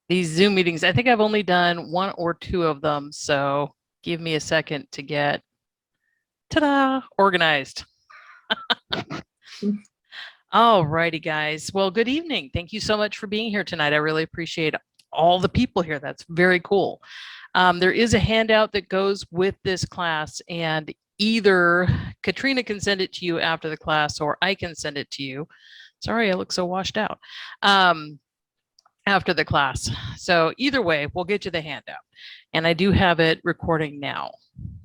These Zoom meetings, I think I've only done one or two of them, so give me a second to get organized. All righty, guys. Well, good evening. Thank you so much for being here tonight. I really appreciate all the people here. That's very cool. There is a handout that goes with this class, and either Katrina can send it to you after the class or I can send it to you. Sorry, I look so washed out. After the class. So either way, we'll get you the handout. And I do have it recording now.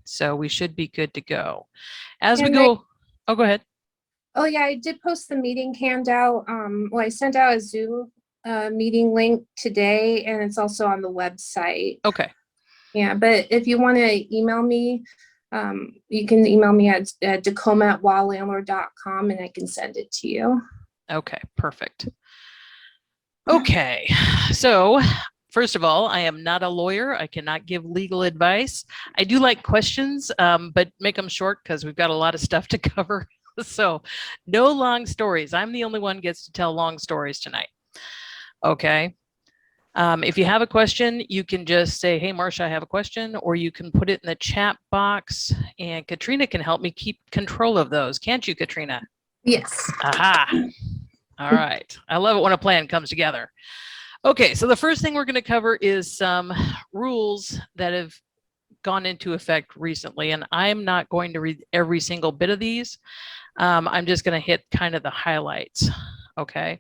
So we should be good to go. As we go, go ahead. Oh yeah, I did post the meeting handout. Well, I sent out a Zoom meeting link today, and it's also on the website. Okay. Yeah, but if you want to email me, you can email me at Tacoma@wildlandlord.com and I can send it to you. Okay, perfect. Okay, so first of all, I am not a lawyer. I cannot give legal advice. I do like questions, but make them short because we've got a lot of stuff to cover. So no long stories. I'm the only one who gets to tell long stories tonight. Okay. If you have a question, you can just say, hey, Marcia, I have a question, or you can put it in the chat box and Katrina can help me keep control of those. Can't you, Katrina? Yes. Aha. All right. I love it when a plan comes together. Okay, so the first thing we're going to cover is some rules that have gone into effect recently, and I'm not going to read every single bit of these. I'm just going to hit kind of the highlights. Okay.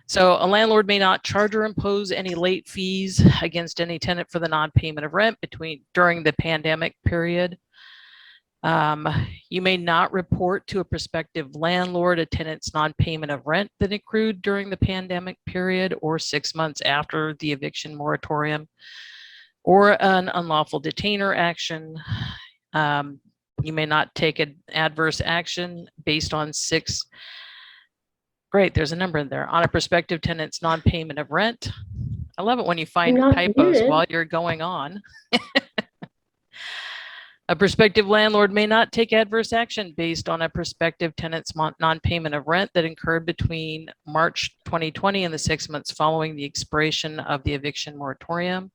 So a landlord may not charge or impose any late fees against any tenant for the non-payment of rent during the pandemic period. You may not report to a prospective landlord a tenant's non-payment of rent that accrued during the pandemic period or 6 months after the eviction moratorium or an unlawful detainer action. You may not take an adverse action based on there's a number in there, on a prospective tenant's non-payment of rent. I love it when you find typos while you're going on. A prospective landlord may not take adverse action based on a prospective tenant's non-payment of rent that incurred between March 2020 and the 6 months following the expiration of the eviction moratorium.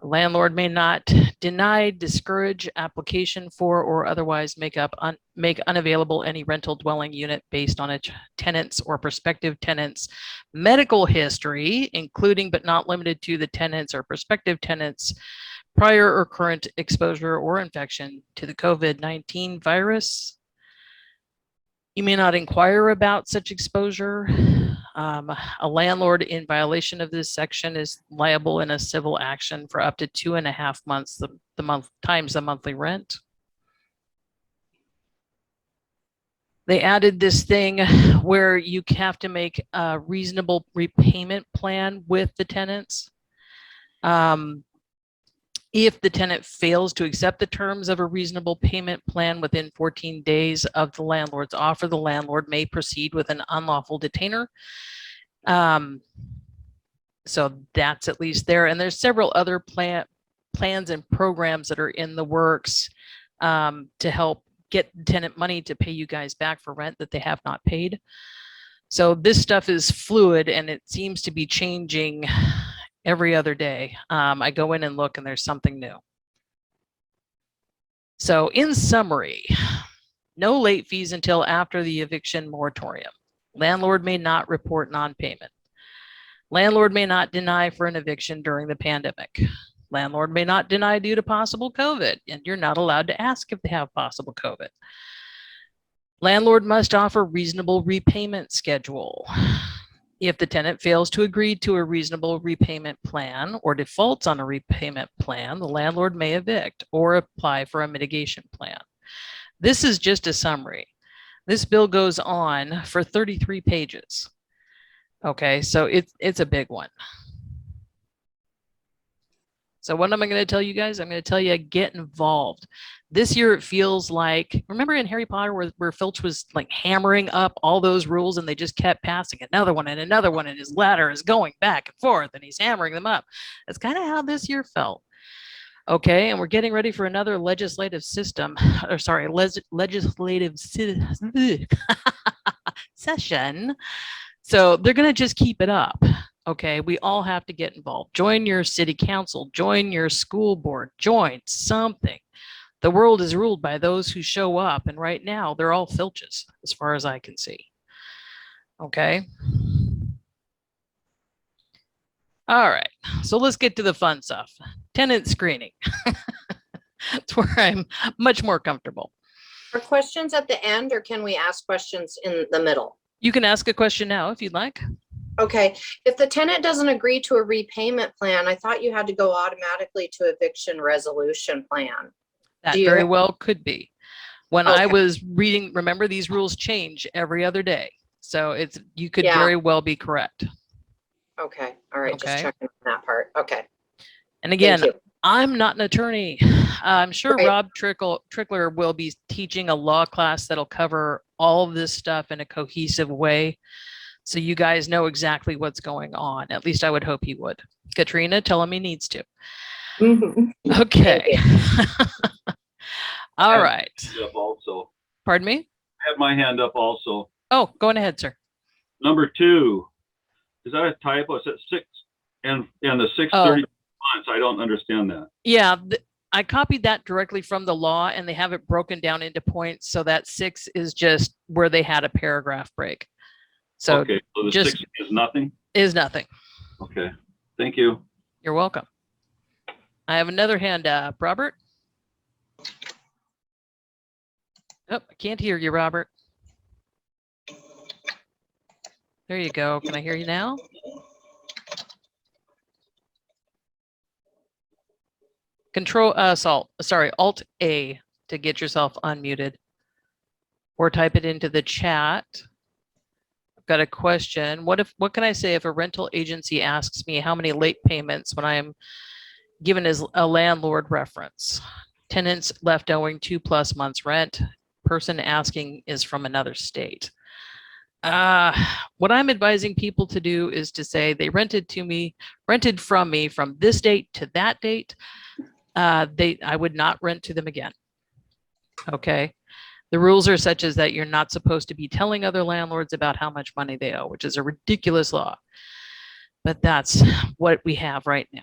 A landlord may not deny, discourage application for, or otherwise make unavailable any rental dwelling unit based on a tenant's or prospective tenant's medical history, including but not limited to the tenant's or prospective tenant's prior or current exposure or infection to the COVID-19 virus. You may not inquire about such exposure. A landlord in violation of this section is liable in a civil action for up to 2.5 months times the monthly rent. They added this thing where you have to make a reasonable repayment plan with the tenants. If the tenant fails to accept the terms of a reasonable payment plan within 14 days of the landlord's offer, the landlord may proceed with an unlawful detainer. So that's at least there. And there's several other plans and programs that are in the works to help get tenant money to pay you guys back for rent that they have not paid. So this stuff is fluid and it seems to be changing every other day. I go in and look and there's something new. So in summary, no late fees until after the eviction moratorium. Landlord may not report non-payment. Landlord may not deny for an eviction during the pandemic. Landlord may not deny due to possible COVID, and you're not allowed to ask if they have possible COVID. Landlord must offer reasonable repayment schedule. If the tenant fails to agree to a reasonable repayment plan or defaults on a repayment plan, the landlord may evict or apply for a mitigation plan. This is just a summary. This bill goes on for 33 pages. Okay, so it's a big one. So what am I going to tell you guys? I'm going to tell you, get involved. This year it feels like, remember in Harry Potter where Filch was like hammering up all those rules and they just kept passing another one and another one and his ladder is going back and forth and he's hammering them up. That's kind of how this year felt. Okay, and we're getting ready for another legislative session. So they're going to just keep it up. Okay, we all have to get involved. Join your city council, join your school board, join something. The world is ruled by those who show up, and right now they're all filches as far as I can see. Okay. All right, so let's get to the fun stuff. Tenant screening. That's where I'm much more comfortable. Are questions at the end, or can we ask questions in the middle? You can ask a question now if you'd like. Okay, if the tenant doesn't agree to a repayment plan, I thought you had to go automatically to eviction resolution plan. That Do you very have- well could be. When I Okay. was reading, remember these rules change every other day. So it's, you could Yeah. very well be correct. Okay, all right, Okay. just checking that part. Okay, And again, thank you. I'm not an attorney. I'm sure Right. Rob Trickler will be teaching a law class that'll cover all of this stuff in a cohesive way. So you guys know exactly what's going on. At least I would hope he would. Katrina, tell him he needs to. Mhm. Okay. All have right. Up also. Pardon me? I have my hand up also. Oh, go on ahead, sir. Number 2, is that a typo? It says 6 and the 630 months. I don't understand that. Yeah, I copied that directly from the law, and they have it broken down into points. So that 6 is just where they had a paragraph break. So Okay, so the just 6 is nothing? is nothing. Okay, thank you. You're welcome. I have another hand up. Robert? Oh, I can't hear you, Robert. There you go. Can I hear you now? Alt A to get yourself unmuted. Or type it into the chat. I've got a question. What can I say if a rental agency asks me how many late payments when I'm given as a landlord reference? Tenants left owing 2+ months rent. Person asking is from another state. What I'm advising people to do is to say they rented from me from this date to that date. I would not rent to them again. Okay. The rules are such as that you're not supposed to be telling other landlords about how much money they owe, which is a ridiculous law. But that's what we have right now.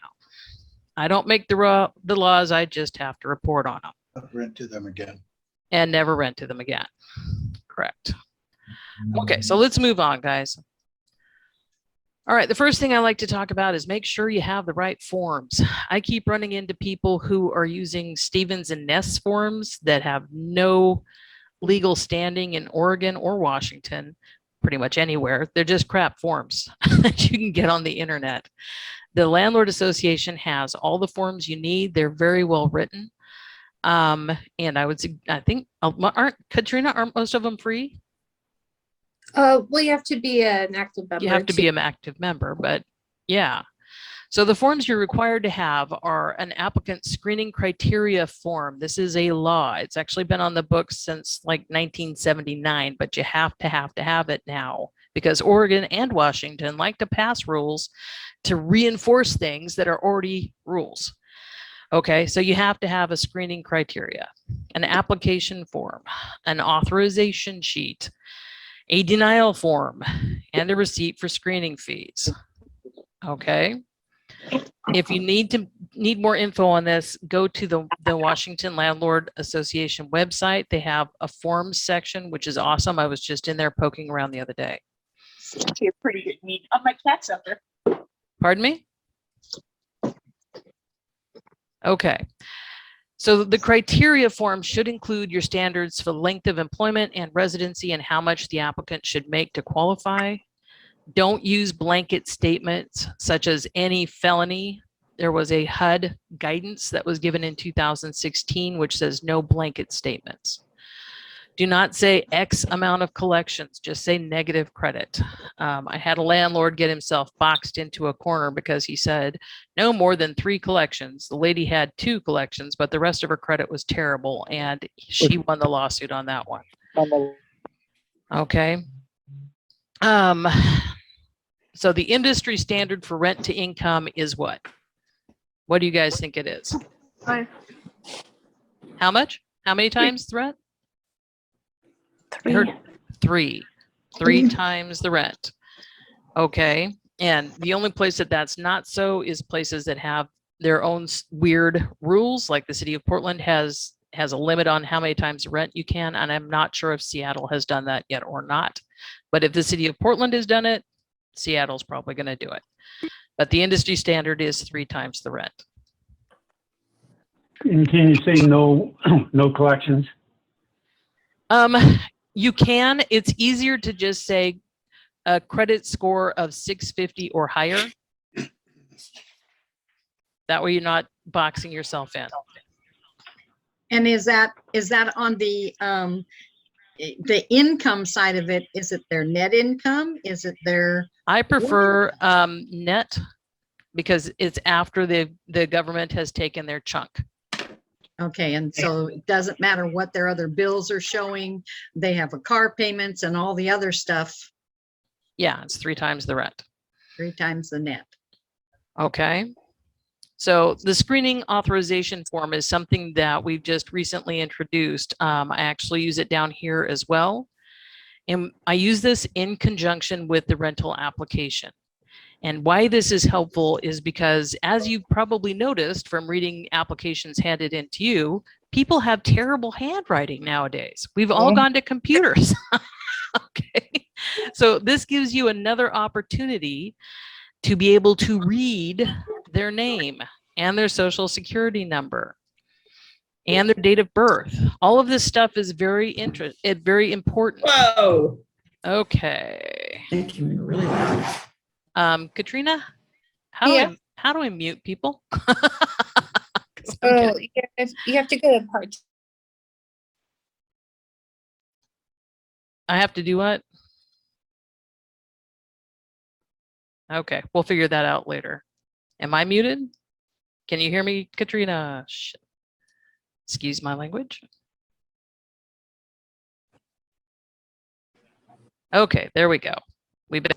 I don't make the laws, I just have to report on them. Not rent to them again. And never rent to them again. Correct. Okay, so let's move on, guys. All right, the first thing I like to talk about is make sure you have the right forms. I keep running into people who are using Stevens and Ness forms that have no legal standing in Oregon or Washington, pretty much anywhere. They're just crap forms that you can get on the internet. The Landlord Association has all the forms you need. They're very well written. And I think, Katrina, aren't most of them free? Well, you have to be an active member. You have to be an active member, but yeah. So the forms you're required to have are an applicant screening criteria form. This is a law. It's actually been on the books since like 1979, but you have to have it now because Oregon and Washington like to pass rules to reinforce things that are already rules. Okay, so you have to have a screening criteria, an application form, an authorization sheet, a denial form, and a receipt for screening fees. Okay. If you need more info on this, go to the Washington Landlord Association website. They have a forms section, which is awesome. I was just in there poking around the other day. You're pretty good meat. Oh, my cat's up there. Pardon me? Okay. So the criteria form should include your standards for length of employment and residency and how much the applicant should make to qualify. Don't use blanket statements such as any felony. There was a HUD guidance that was given in 2016, which says no blanket statements. Do not say X amount of collections, just say negative credit. I had a landlord get himself boxed into a corner because he said no more than 3 collections. The lady had 2 collections, but the rest of her credit was terrible, and she won the lawsuit on that one. Okay. So the industry standard for rent to income is what? What do you guys think it is? 5. How much? How many times the rent? I heard 3. 3 times the rent. Okay. And the only place that that's not so is places that have their own weird rules, like the city of Portland has a limit on how many times rent you can. And I'm not sure if Seattle has done that yet or not. But if the city of Portland has done it, Seattle's probably going to do it. But the industry standard is 3 times the rent. And can you say no, no collections? You can. It's easier to just say a credit score of 650 or higher. That way you're not boxing yourself in. And is that on the income side of it? Is it their net income? Is it their? I prefer net because it's after the government has taken their chunk. Okay, and so it doesn't matter what their other bills are showing. They have a car payments and all the other stuff, Yeah, it's 3 times the rent. 3 times the net. Okay. So the screening authorization form is something that we've just recently introduced. I actually use it down here as well. And I use this in conjunction with the rental application. And why this is helpful is because, as you probably noticed from reading applications handed in to you, people have terrible handwriting nowadays. We've all gone to computers. Okay. So this gives you another opportunity to be able to read their name and their social security number and their date of birth. All of this stuff is very important. Whoa. Okay. Thank you. Really loud. Katrina, how do I mute people? 'Cause I'm Oh, getting- you have to go to part. I have to do what? Okay, we'll figure that out later. Am I muted? Can you hear me, Katrina? Shit. Excuse my language. Okay, there we go. We've been.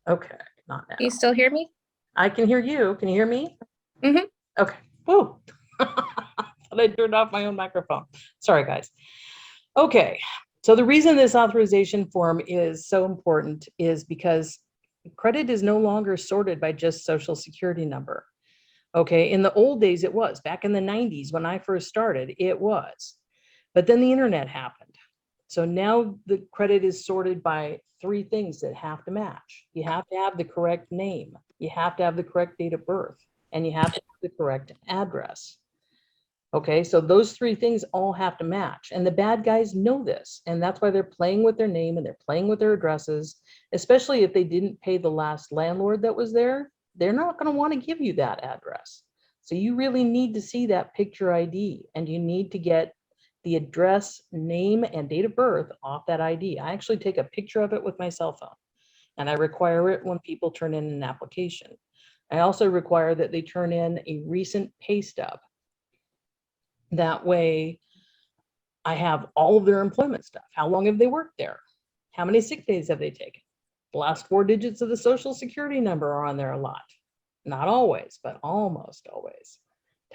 Okay, not now. Can you still hear me? I can hear you. Can you hear me? Mhm. Okay. Whoa. Thought I turned off my own microphone. Sorry, guys. Okay. So the reason this authorization form is so important is because credit is no longer sorted by just social security number. Okay. In the old days, it was. Back in the 90s, when I first started, it was. But then the internet happened. So now the credit is sorted by 3 things that have to match. You have to have the correct name. You have to have the correct date of birth, and you have to have the correct address. Okay, so those 3 things all have to match, and the bad guys know this, and that's why they're playing with their name and they're playing with their addresses, especially if they didn't pay the last landlord that was there. They're not going to want to give you that address. So you really need to see that picture ID, and you need to get the address, name, and date of birth off that ID. I actually take a picture of it with my cell phone, and I require it when people turn in an application. I also require that they turn in a recent pay stub. That way I have all of their employment stuff. How long have they worked there? How many sick days have they taken? The last 4 digits of the social security number are on there a lot. Not always, but almost always.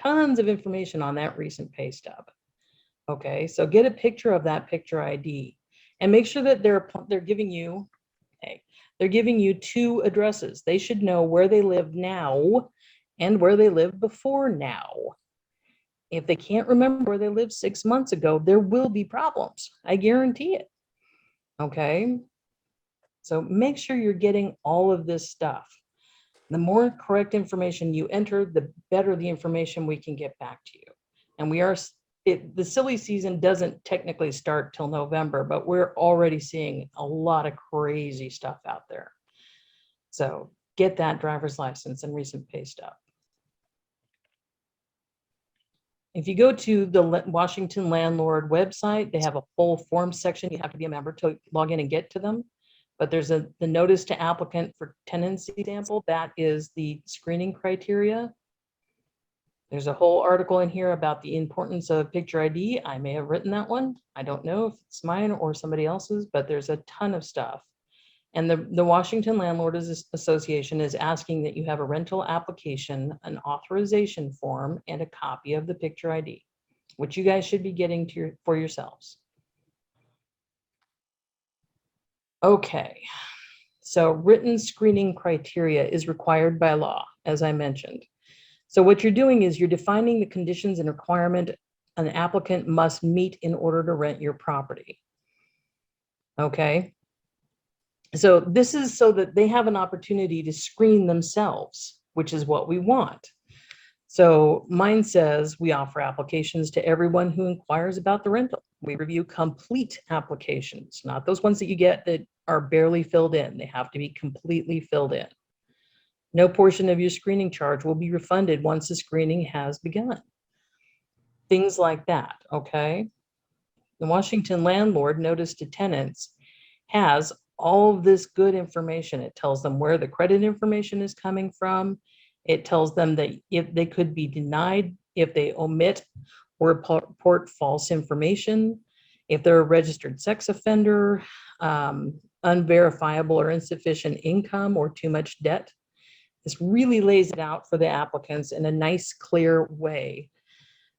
Tons of information on that recent pay stub. Okay, so get a picture of that picture ID and make sure that they're giving you, they're giving you 2 addresses. They should know where they live now and where they lived before now. If they can't remember where they lived 6 months ago, there will be problems. I guarantee it. Okay, so make sure you're getting all of this stuff. The more correct information you enter, the better the information we can get back to you. And the silly season doesn't technically start till November, but we're already seeing a lot of crazy stuff out there. So get that driver's license and recent pay stub. If you go to the Washington Landlord website, they have a full form section. You have to be a member to log in and get to them. But there's the notice to applicant for tenancy sample. That is the screening criteria. There's a whole article in here about the importance of picture ID. I may have written that one. I don't know if it's mine or somebody else's, but there's a ton of stuff. And the Washington Landlords Association is asking that you have a rental application, an authorization form, and a copy of the picture ID. which you guys should be getting for yourselves. Okay, so written screening criteria is required by law, as I mentioned. So what you're doing is you're defining the conditions and requirement an applicant must meet in order to rent your property. Okay. So this is so that they have an opportunity to screen themselves, which is what we want. So mine says we offer applications to everyone who inquires about the rental. We review complete applications, not those ones that you get that are barely filled in. They have to be completely filled in. No portion of your screening charge will be refunded once the screening has begun. Things like that, okay? The Washington landlord notice to tenants has all of this good information. It tells them where the credit information is coming from. It tells them that if they could be denied if they omit or report false information, if they're a registered sex offender, unverifiable or insufficient income or too much debt. This really lays it out for the applicants in a nice, clear way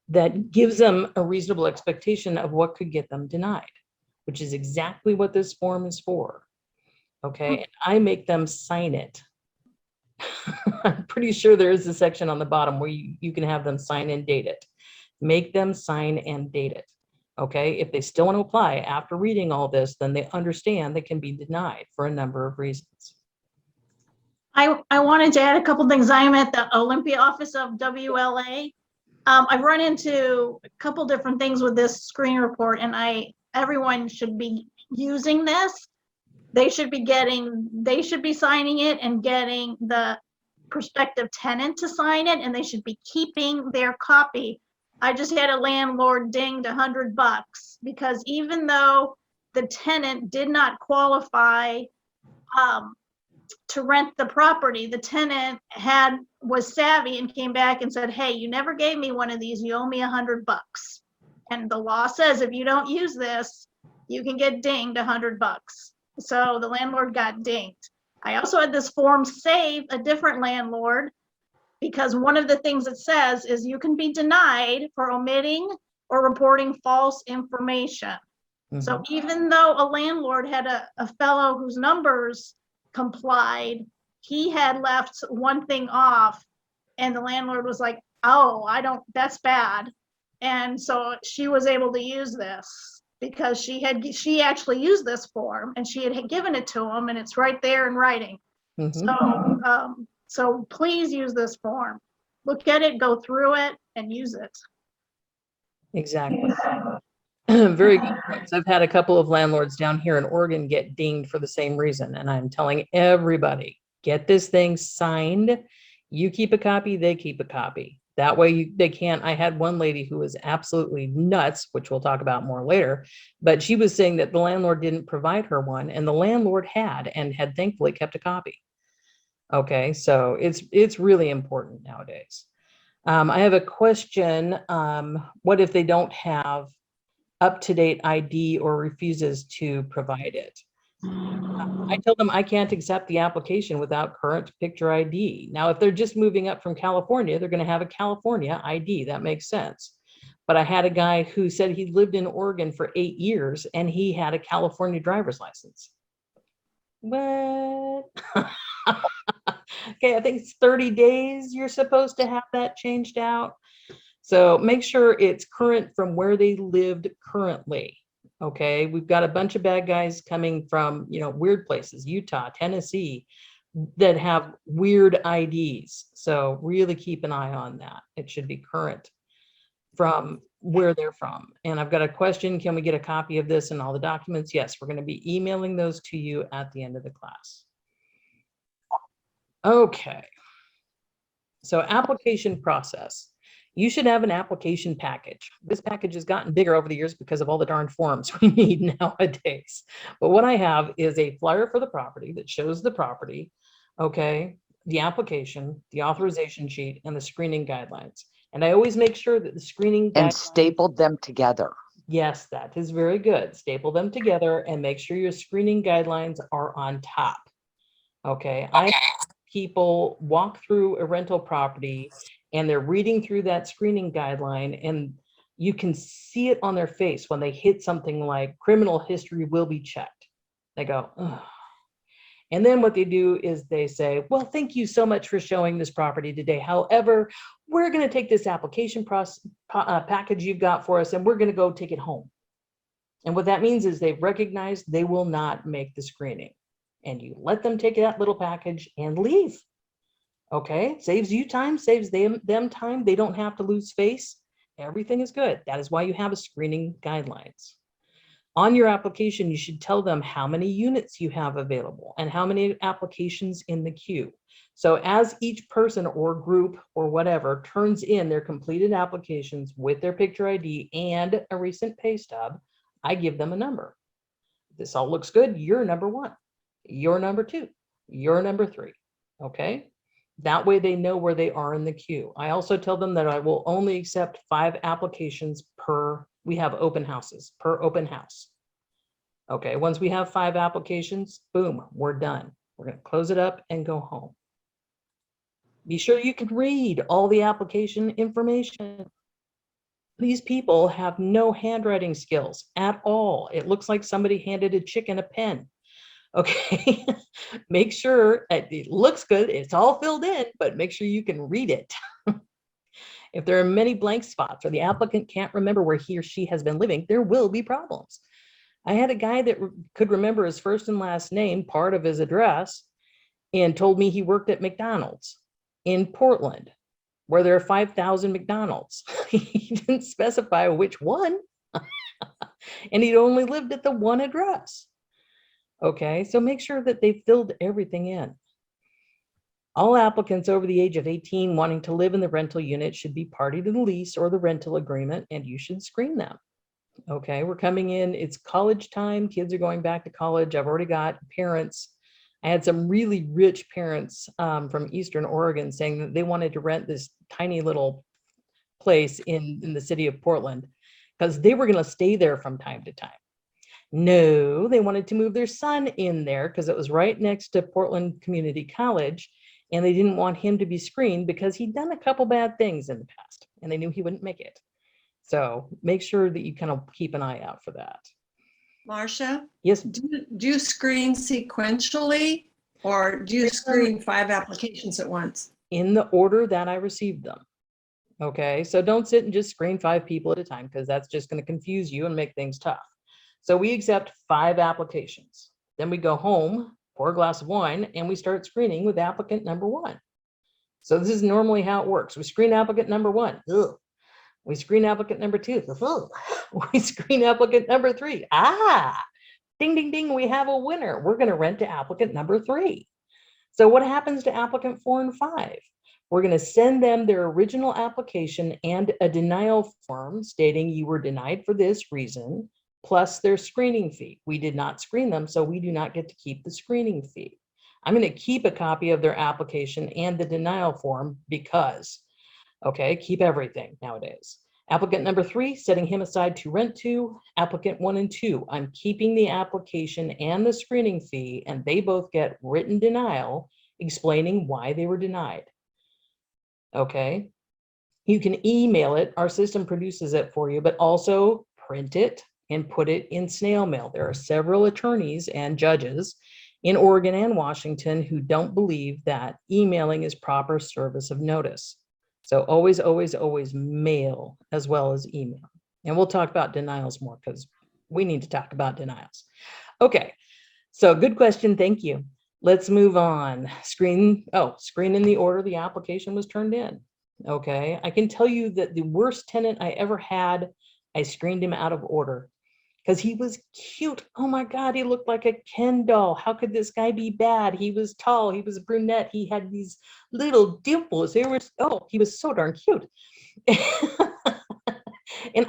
that gives them a reasonable expectation of what could get them denied, which is exactly what this form is for. Okay, and I make them sign it. I'm pretty sure there is a section on the bottom where you can have them sign and date it. Make them sign and date it. Okay, if they still want to apply after reading all this, then they understand they can be denied for a number of reasons. I wanted to add a couple things. I am at the Olympia office of WLA. I've run into a couple different things with this screen report, and everyone should be using this. They should be signing it and getting the prospective tenant to sign it, and they should be keeping their copy. I just had a landlord dinged $100 because even though the tenant did not qualify to rent the property, the tenant was savvy and came back and said, hey, you never gave me one of these, you owe me $100. And the law says if you don't use this, you can get dinged $100. So the landlord got dinged. I also had this form save a different landlord because one of the things it says is you can be denied for omitting or reporting false information. Mhm. So even though a landlord had a fellow whose numbers complied, he had left one thing off, and the landlord was like, oh, that's bad. And so she was able to use this because she actually used this form and she had given it to him, and it's right there in writing. Mhm. So please use this form. Look at it, go through it, and use it. Exactly. Very good points. I've had a couple of landlords down here in Oregon get dinged for the same reason. And I'm telling everybody, get this thing signed. You keep a copy, they keep a copy. That way they can't. I had one lady who was absolutely nuts, which we'll talk about more later, but she was saying that the landlord didn't provide her one, and the landlord had thankfully kept a copy. Okay, so it's really important nowadays. I have a question. What if they don't have up-to-date ID or refuses to provide it? I tell them I can't accept the application without current picture ID. Now, if they're just moving up from California, they're going to have a California ID. That makes sense. But I had a guy who said he lived in Oregon for 8 years and he had a California driver's license. What? Okay, I think it's 30 days you're supposed to have that changed out. So make sure it's current from where they lived currently. Okay, we've got a bunch of bad guys coming from, weird places, Utah, Tennessee, that have weird IDs. So really keep an eye on that. It should be current from where they're from. And I've got a question. Can we get a copy of this and all the documents? Yes, we're going to be emailing those to you at the end of the class. Okay. So application process. You should have an application package. This package has gotten bigger over the years because of all the darn forms we need nowadays. But what I have is a flyer for the property that shows the property, okay, the application, the authorization sheet, and the screening guidelines. And I always make sure that the screening And guidelines, stapled them together. yes, that is very good. Staple them together and make sure your screening guidelines are on top. Okay, I have people walk through a rental property and they're reading through that screening guideline, and You can see it on their face when they hit something like criminal history will be checked. They go, ugh. And then what they do is they say, well, thank you so much for showing this property today. However, we're going to take this application package you've got for us, and we're going to go take it home. And what that means is they've recognized they will not make the screening. And you let them take that little package and leave. Okay, saves you time, saves them time. They don't have to lose face. Everything is good. That is why you have a screening guidelines. On your application, you should tell them how many units you have available and how many applications in the queue. So as each person or group or whatever turns in their completed applications with their picture ID and a recent pay stub, I give them a number. This all looks good. You're number 1. You're number 2. You're number 3. Okay. That way they know where they are in the queue. I also tell them that I will only accept 5 applications per, we have open houses, per open house. Okay, once we have 5 applications, boom, we're done. We're going to close it up and go home. Be sure you can read all the application information. These people have no handwriting skills at all. It looks like somebody handed a chicken a pen. Okay, make sure it looks good. It's all filled in, but make sure you can read it. If there are many blank spots or the applicant can't remember where he or she has been living, there will be problems. I had a guy that could remember his first and last name, part of his address, and told me he worked at McDonald's in Portland, where there are 5,000 McDonald's. He didn't specify which one, and he'd only lived at the one address. Okay, so make sure that they filled everything in. All applicants over the age of 18 wanting to live in the rental unit should be party to the lease or the rental agreement, and you should screen them. Okay, we're coming in, it's college time, kids are going back to college. I've already got parents. I had some really rich parents from Eastern Oregon saying that they wanted to rent this tiny little place in the city of Portland because they were going to stay there from time to time. No, they wanted to move their son in there because it was right next to Portland Community College, and they didn't want him to be screened because he'd done a couple bad things in the past and they knew he wouldn't make it. So make sure that you kind of keep an eye out for that. Marcia? Yes. Do you screen sequentially or do you screen 5 applications at once? In the order that I received them. Okay, so don't sit and just screen 5 people at a time because that's just going to confuse you and make things tough. So we accept 5 applications. Then we go home, pour a glass of wine, and we start screening with applicant number 1. So this is normally how it works. We screen applicant number 1. Ugh. We screen applicant number 2. Ugh. We screen applicant number 3. Ah, ding, ding, ding, we have a winner. We're going to rent to applicant number 3. So what happens to applicant 4 and 5? We're going to send them their original application and a denial form stating you were denied for this reason, plus their screening fee. We did not screen them, so we do not get to keep the screening fee. I'm going to keep a copy of their application and the denial form because, okay, keep everything nowadays. Applicant number 3, setting him aside to rent to. Applicant 1 and 2, I'm keeping the application and the screening fee, and they both get written denial explaining why they were denied. Okay, you can email it. Our system produces it for you, but also print it and put it in snail mail. There are several attorneys and judges in Oregon and Washington who don't believe that emailing is proper service of notice. So always, always, always mail as well as email. And we'll talk about denials more because we need to talk about denials. Okay, so good question. Thank you. Let's move on. Screen in the order the application was turned in. Okay, I can tell you that the worst tenant I ever had, I screened him out of order because he was cute. Oh my God, he looked like a Ken doll. How could this guy be bad? He was tall, he was a brunette, he had these little dimples. He was so darn cute. And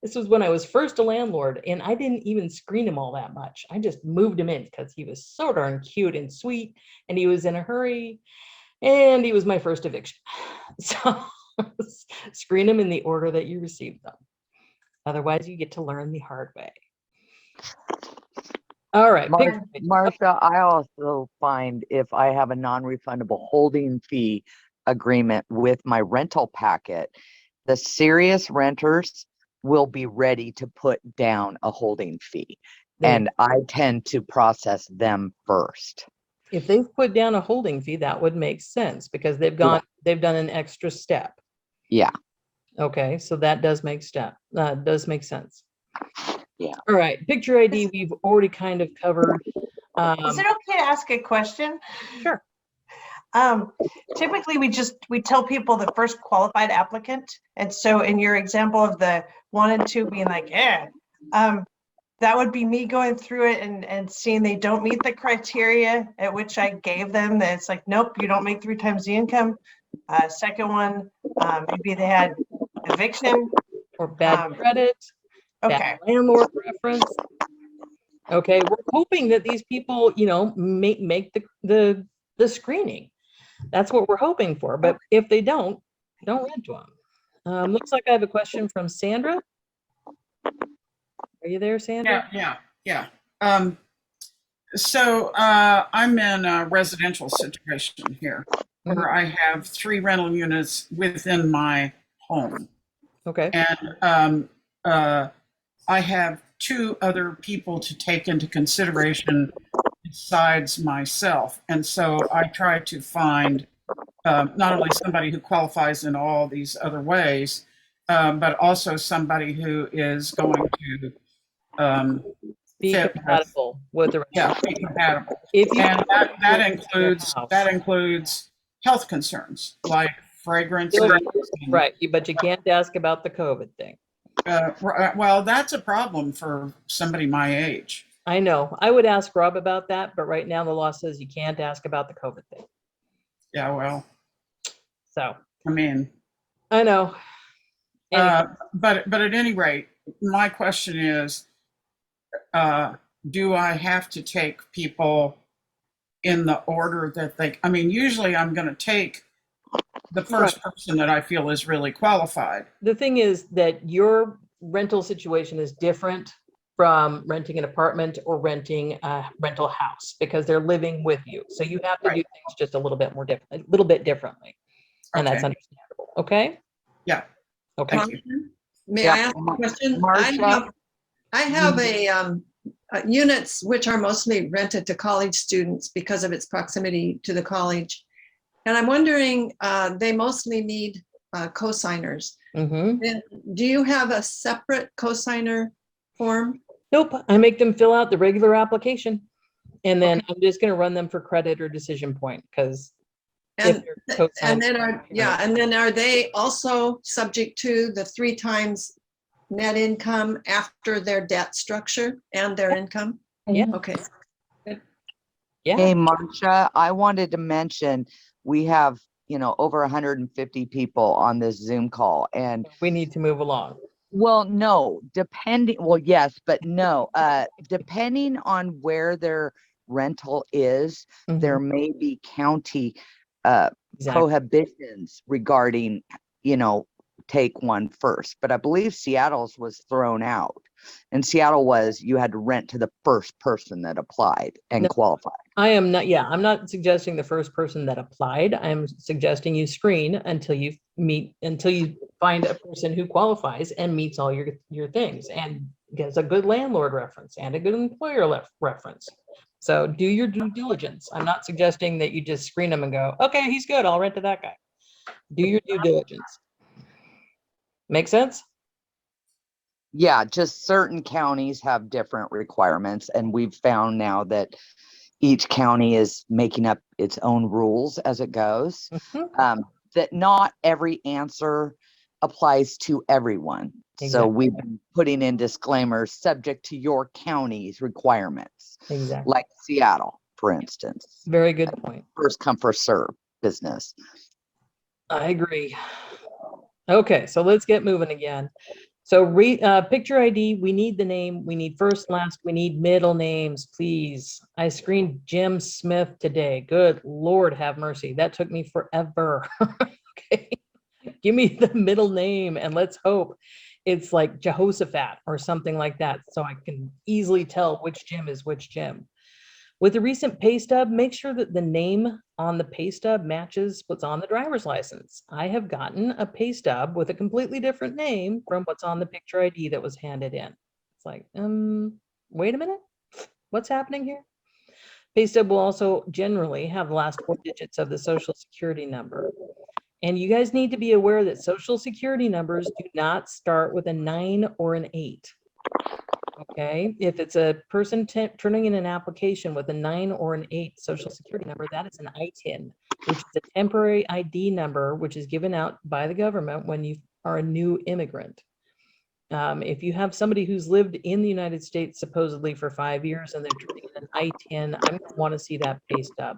this was when I was first a landlord, and I didn't even screen him all that much. I just moved him in because he was so darn cute and sweet, and he was in a hurry, and he was my first eviction. So screen them in the order that you received them. Otherwise, you get to learn the hard way. All right. Marcia, I also find if I have a non-refundable holding fee agreement with my rental packet, the serious renters will be ready to put down a holding fee. They- And I tend to process them first. If they've put down a holding fee, that would make sense because they've done an extra step. Yeah. Okay, so that does make make sense. Yeah. All right, picture ID, we've already kind of covered. Is it okay to ask a question? Sure. Typically, we tell people the first qualified applicant. And so in your example of the 1 and 2 being like, that would be me going through it and seeing they don't meet the criteria at which I gave them. That it's like, nope, you don't make 3 times the income. Second one, maybe they had eviction. Or bad credit, Okay. bad landlord reference. Okay, we're hoping that these people, make the screening. That's what we're hoping for. But if they don't rent to them. Looks like I have a question from Sandra. Are you there, Sandra? Yeah. So I'm in a residential situation here where I have 3 rental units within my home. Okay. And I have 2 other people to take into consideration besides myself. And so I try to find not only somebody who qualifies in all these other ways, but also somebody who is going to Be compatible with the rest. be compatible. If you And that includes health concerns like fragrance. Right, but you can't ask about the COVID thing. Well, that's a problem for somebody my age. I know. I would ask Rob about that, but right now the law says you can't ask about the COVID thing. Yeah, well. So. I mean. I know. Anyway. But at any rate, my question is, do I have to take people in the order that usually I'm going to take the first person that I feel is really qualified. The thing is that your rental situation is different from renting an apartment or renting a rental house because they're living with you. So you have to do things just a little bit differently. And that's understandable. Okay? Yeah. Okay. May I ask a question? I have units which are mostly rented to college students because of its proximity to the college. And I'm wondering, they mostly need co-signers. Mm-hmm. Do you have a separate co-signer form? Nope. I make them fill out the regular application. And then I'm just going to run them for credit or decision point because and then are they also subject to the 3 times net income after their debt structure and their income? Yeah. Okay. Yeah. Hey, Marcia, I wanted to mention we have, over 150 people on this Zoom call, and we need to move along. Well, no, yes, but no, depending on where their rental is, there may be county prohibitions regarding, take one first. But I believe Seattle's was thrown out. And Seattle was, you had to rent to the first person that applied and qualified. I'm not suggesting the first person that applied. I'm suggesting you screen until you find a person who qualifies and meets all your things and gets a good landlord reference and a good employer reference. So do your due diligence. I'm not suggesting that you just screen them and go, okay, he's good, I'll rent to that guy. Do your due diligence. Make sense? Yeah, just certain counties have different requirements, and we've found now that each county is making up its own rules as it goes. That not every answer applies to everyone. Exactly. So we've been putting in disclaimers subject to your county's requirements. Exactly. Like Seattle, for instance. Very good point. First come, first serve business. I agree. Okay, so let's get moving again. So picture ID, we need the name, we need first, last, we need middle names, please. I screened Jim Smith today. Good Lord, have mercy. That took me forever. Okay, give me the middle name and let's hope it's like Jehoshaphat or something like that so I can easily tell which Jim is which Jim. With the recent pay stub, make sure that the name on the pay stub matches what's on the driver's license. I have gotten a pay stub with a completely different name from what's on the picture ID that was handed in. It's like, wait a minute, what's happening here? Pay stub will also generally have the last 4 digits of the social security number. And you guys need to be aware that social security numbers do not start with a 9 or an 8. Okay, if it's a person turning in an application with a 9 or an 8 social security number, that is an ITIN, which is a temporary ID number, which is given out by the government when you are a new immigrant. If you have somebody who's lived in the United States supposedly for 5 years and they're turning in an ITIN, I'm going to want to see that pay stub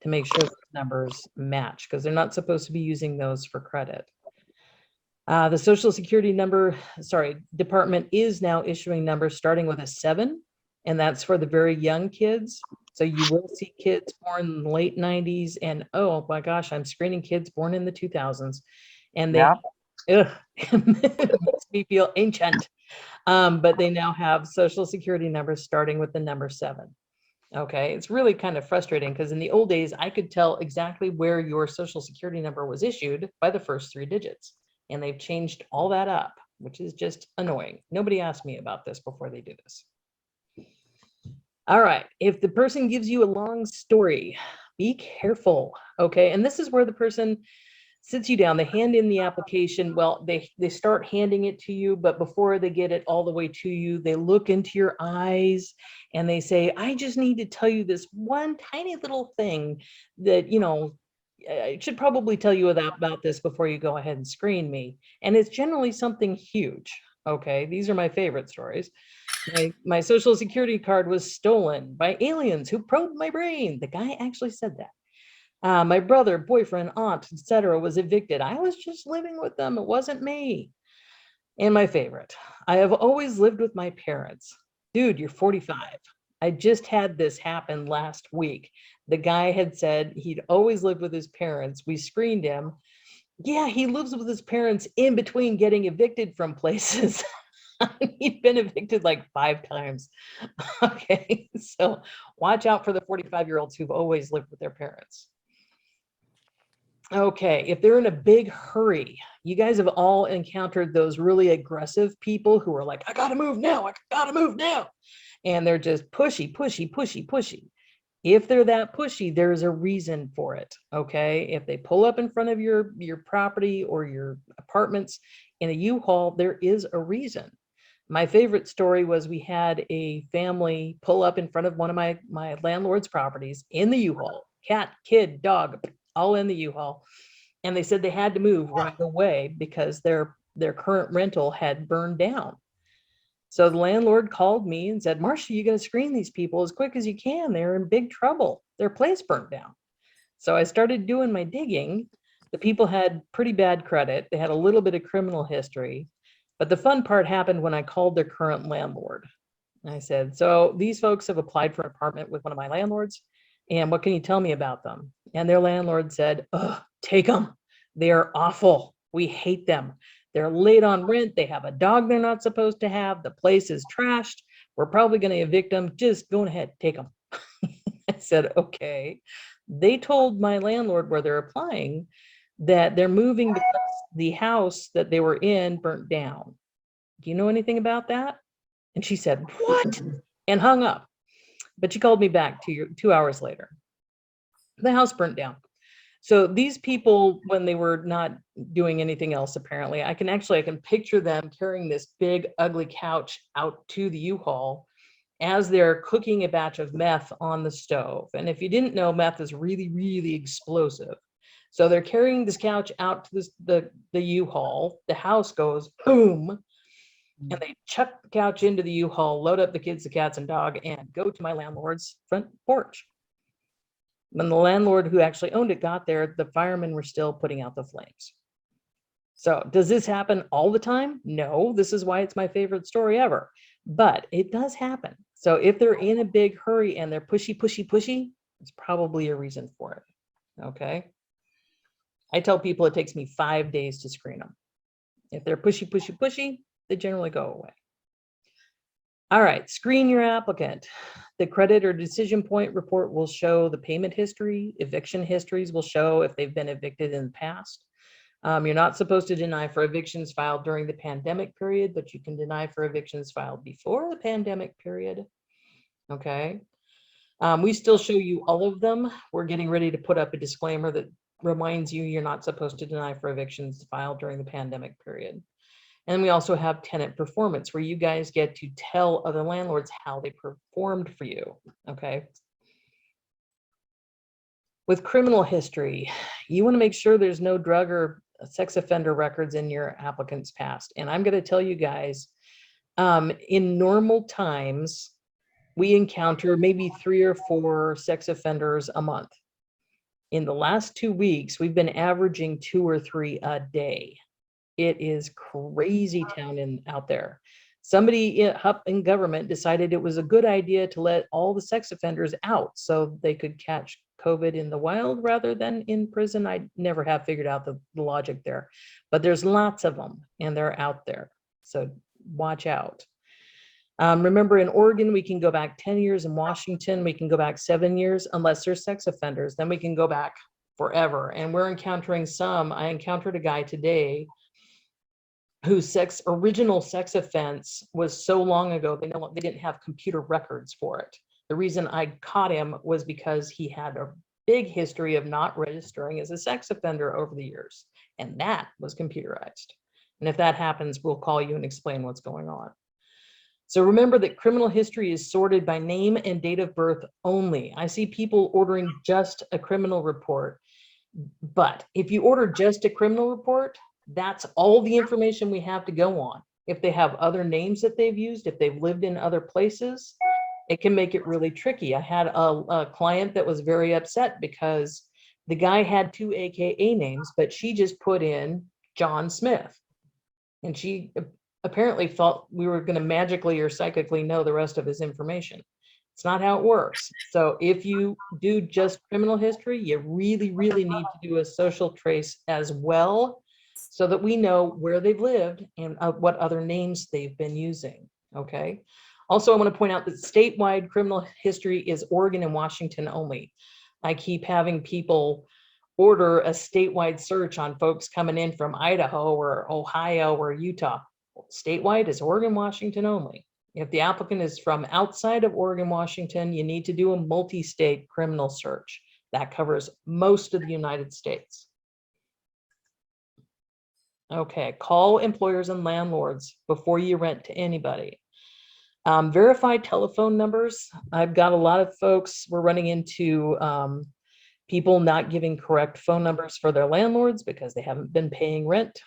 to make sure those numbers match, because they're not supposed to be using those for credit. The Social Security number, department is now issuing numbers starting with a 7, and that's for the very young kids. So you will see kids born in the late 90s, and oh my gosh, I'm screening kids born in the 2000s, and they makes me feel ancient. But they now have Social Security numbers starting with the number 7. Okay, it's really kind of frustrating because in the old days, I could tell exactly where your Social Security number was issued by the first 3 digits. And they've changed all that up, which is just annoying. Nobody asked me about this before they do this. All right, if the person gives you a long story, be careful, okay? And this is where the person sits you down, they hand in the application. Well, they start handing it to you, but before they get it all the way to you, they look into your eyes and they say, I just need to tell you this one tiny little thing that, you know, I should probably tell you about this before you go ahead and screen me. And it's generally something huge. Okay, these are my favorite stories. My Social Security card was stolen by aliens who probed my brain. The guy actually said that. My brother, boyfriend, aunt, etc. was evicted. I was just living with them. It wasn't me. And my favorite, I have always lived with my parents. Dude, you're 45. I just had this happen last week. The guy had said he'd always lived with his parents. We screened him. Yeah, he lives with his parents in between getting evicted from places. He'd been evicted like 5 times. Okay, so watch out for the 45-year-olds who've always lived with their parents. Okay, if they're in a big hurry, you guys have all encountered those really aggressive people who are like, I gotta move now, I gotta move now. And they're just pushy, pushy, pushy, pushy. If they're that pushy, there's a reason for it, okay? If they pull up in front of your property or your apartments in a U-Haul, there is a reason. My favorite story was we had a family pull up in front of one of my landlord's properties in the U-Haul, cat, kid, dog, all in the U-Haul. And they said they had to move right away because their current rental had burned down. So the landlord called me and said, Marcia, you got to screen these people as quick as you can. They're in big trouble. Their place burnt down. So I started doing my digging. The people had pretty bad credit. They had a little bit of criminal history. But the fun part happened when I called their current landlord. And I said, so these folks have applied for an apartment with one of my landlords. And what can you tell me about them? And their landlord said, oh, take them. They are awful. We hate them. They're late on rent. They have a dog they're not supposed to have. The place is trashed. We're probably going to evict them. Just go ahead, take them. I said, okay. They told my landlord where they're applying that they're moving because the house that they were in burnt down. Do you know anything about that? And she said, what? And hung up. But she called me back 2 hours later. The house burnt down. So these people, when they were not doing anything else, apparently, I can picture them carrying this big, ugly couch out to the U-Haul as they're cooking a batch of meth on the stove. And if you didn't know, meth is really, really explosive. So they're carrying this couch out to the U-Haul. The house goes boom, and they chuck the couch into the U-Haul, load up the kids, the cats, and dog, and go to my landlord's front porch. When the landlord who actually owned it got there, the firemen were still putting out the flames. So does this happen all the time? No, this is why it's my favorite story ever, but it does happen. So if they're in a big hurry and they're pushy, pushy, pushy, it's probably a reason for it, okay? I tell people it takes me 5 days to screen them. If they're pushy, pushy, pushy, they generally go away. All right, screen your applicant. The credit or decision point report will show the payment history. Eviction histories will show if they've been evicted in the past. You're not supposed to deny for evictions filed during the pandemic period, but you can deny for evictions filed before the pandemic period. Okay. We still show you all of them. We're getting ready to put up a disclaimer that reminds you you're not supposed to deny for evictions filed during the pandemic period. And we also have tenant performance, where you guys get to tell other landlords how they performed for you. Okay. With criminal history, you want to make sure there's no drug or sex offender records in your applicant's past. And I'm going to tell you guys, in normal times, we encounter maybe 3 or 4 sex offenders a month. In the last 2 weeks, we've been averaging 2 or 3 a day. It is crazy town out there. Somebody up in government decided it was a good idea to let all the sex offenders out so they could catch COVID in the wild rather than in prison. I never have figured out the logic there, but there's lots of them and they're out there. So watch out. Remember, in Oregon, we can go back 10 years. In Washington, we can go back 7 years, unless they're sex offenders. Then we can go back forever. And we're encountering some. I encountered a guy today whose original sex offense was so long ago, they didn't have computer records for it. The reason I caught him was because he had a big history of not registering as a sex offender over the years. And that was computerized. And if that happens, we'll call you and explain what's going on. So remember that criminal history is sorted by name and date of birth only. I see people ordering just a criminal report, but if you order just a criminal report, that's all the information we have to go on. If they have other names that they've used, if they've lived in other places, it can make it really tricky. I had a client that was very upset because the guy had 2 AKA names, but she just put in John Smith. And she apparently thought we were going to magically or psychically know the rest of his information. It's not how it works. So if you do just criminal history, you really, really need to do a social trace as well, so that we know where they've lived and what other names they've been using. Okay. Also, I want to point out that statewide criminal history is Oregon and Washington only. I keep having people order a statewide search on folks coming in from Idaho or Ohio or Utah. Statewide is Oregon, Washington only. If the applicant is from outside of Oregon, Washington, you need to do a multi-state criminal search. That covers most of the United States. Okay, call employers and landlords before you rent to anybody. Verify telephone numbers. I've got a lot of folks, we're running into people not giving correct phone numbers for their landlords because they haven't been paying rent.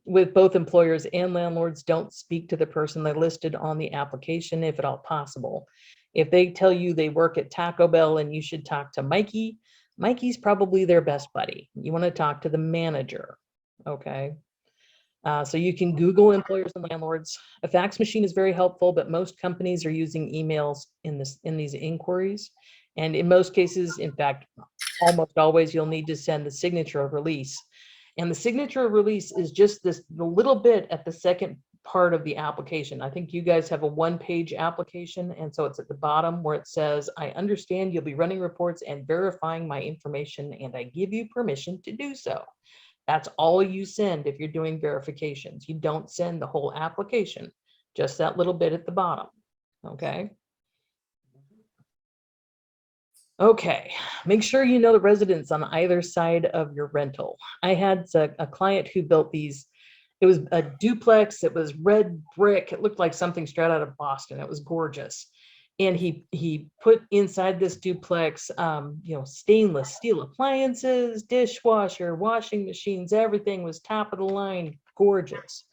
With both employers and landlords, don't speak to the person they listed on the application if at all possible. If they tell you they work at Taco Bell and you should talk to Mikey, Mikey's probably their best buddy. You want to talk to the manager. Okay. So you can Google employers and landlords. A fax machine is very helpful, but most companies are using emails in these inquiries. And in most cases, in fact, almost always, you'll need to send the signature of release. And the signature of release is just the little bit at the second part of the application. I think you guys have a 1-page application. And so it's at the bottom where it says, I understand you'll be running reports and verifying my information, and I give you permission to do so. That's all you send if you're doing verifications. You don't send the whole application, just that little bit at the bottom. Okay. Okay, make sure you know the residents on either side of your rental. I had a client who built these. It was a duplex. It was red brick. It looked like something straight out of Boston. It was gorgeous. And he put inside this duplex, stainless steel appliances, dishwasher, washing machines, everything was top of the line, gorgeous.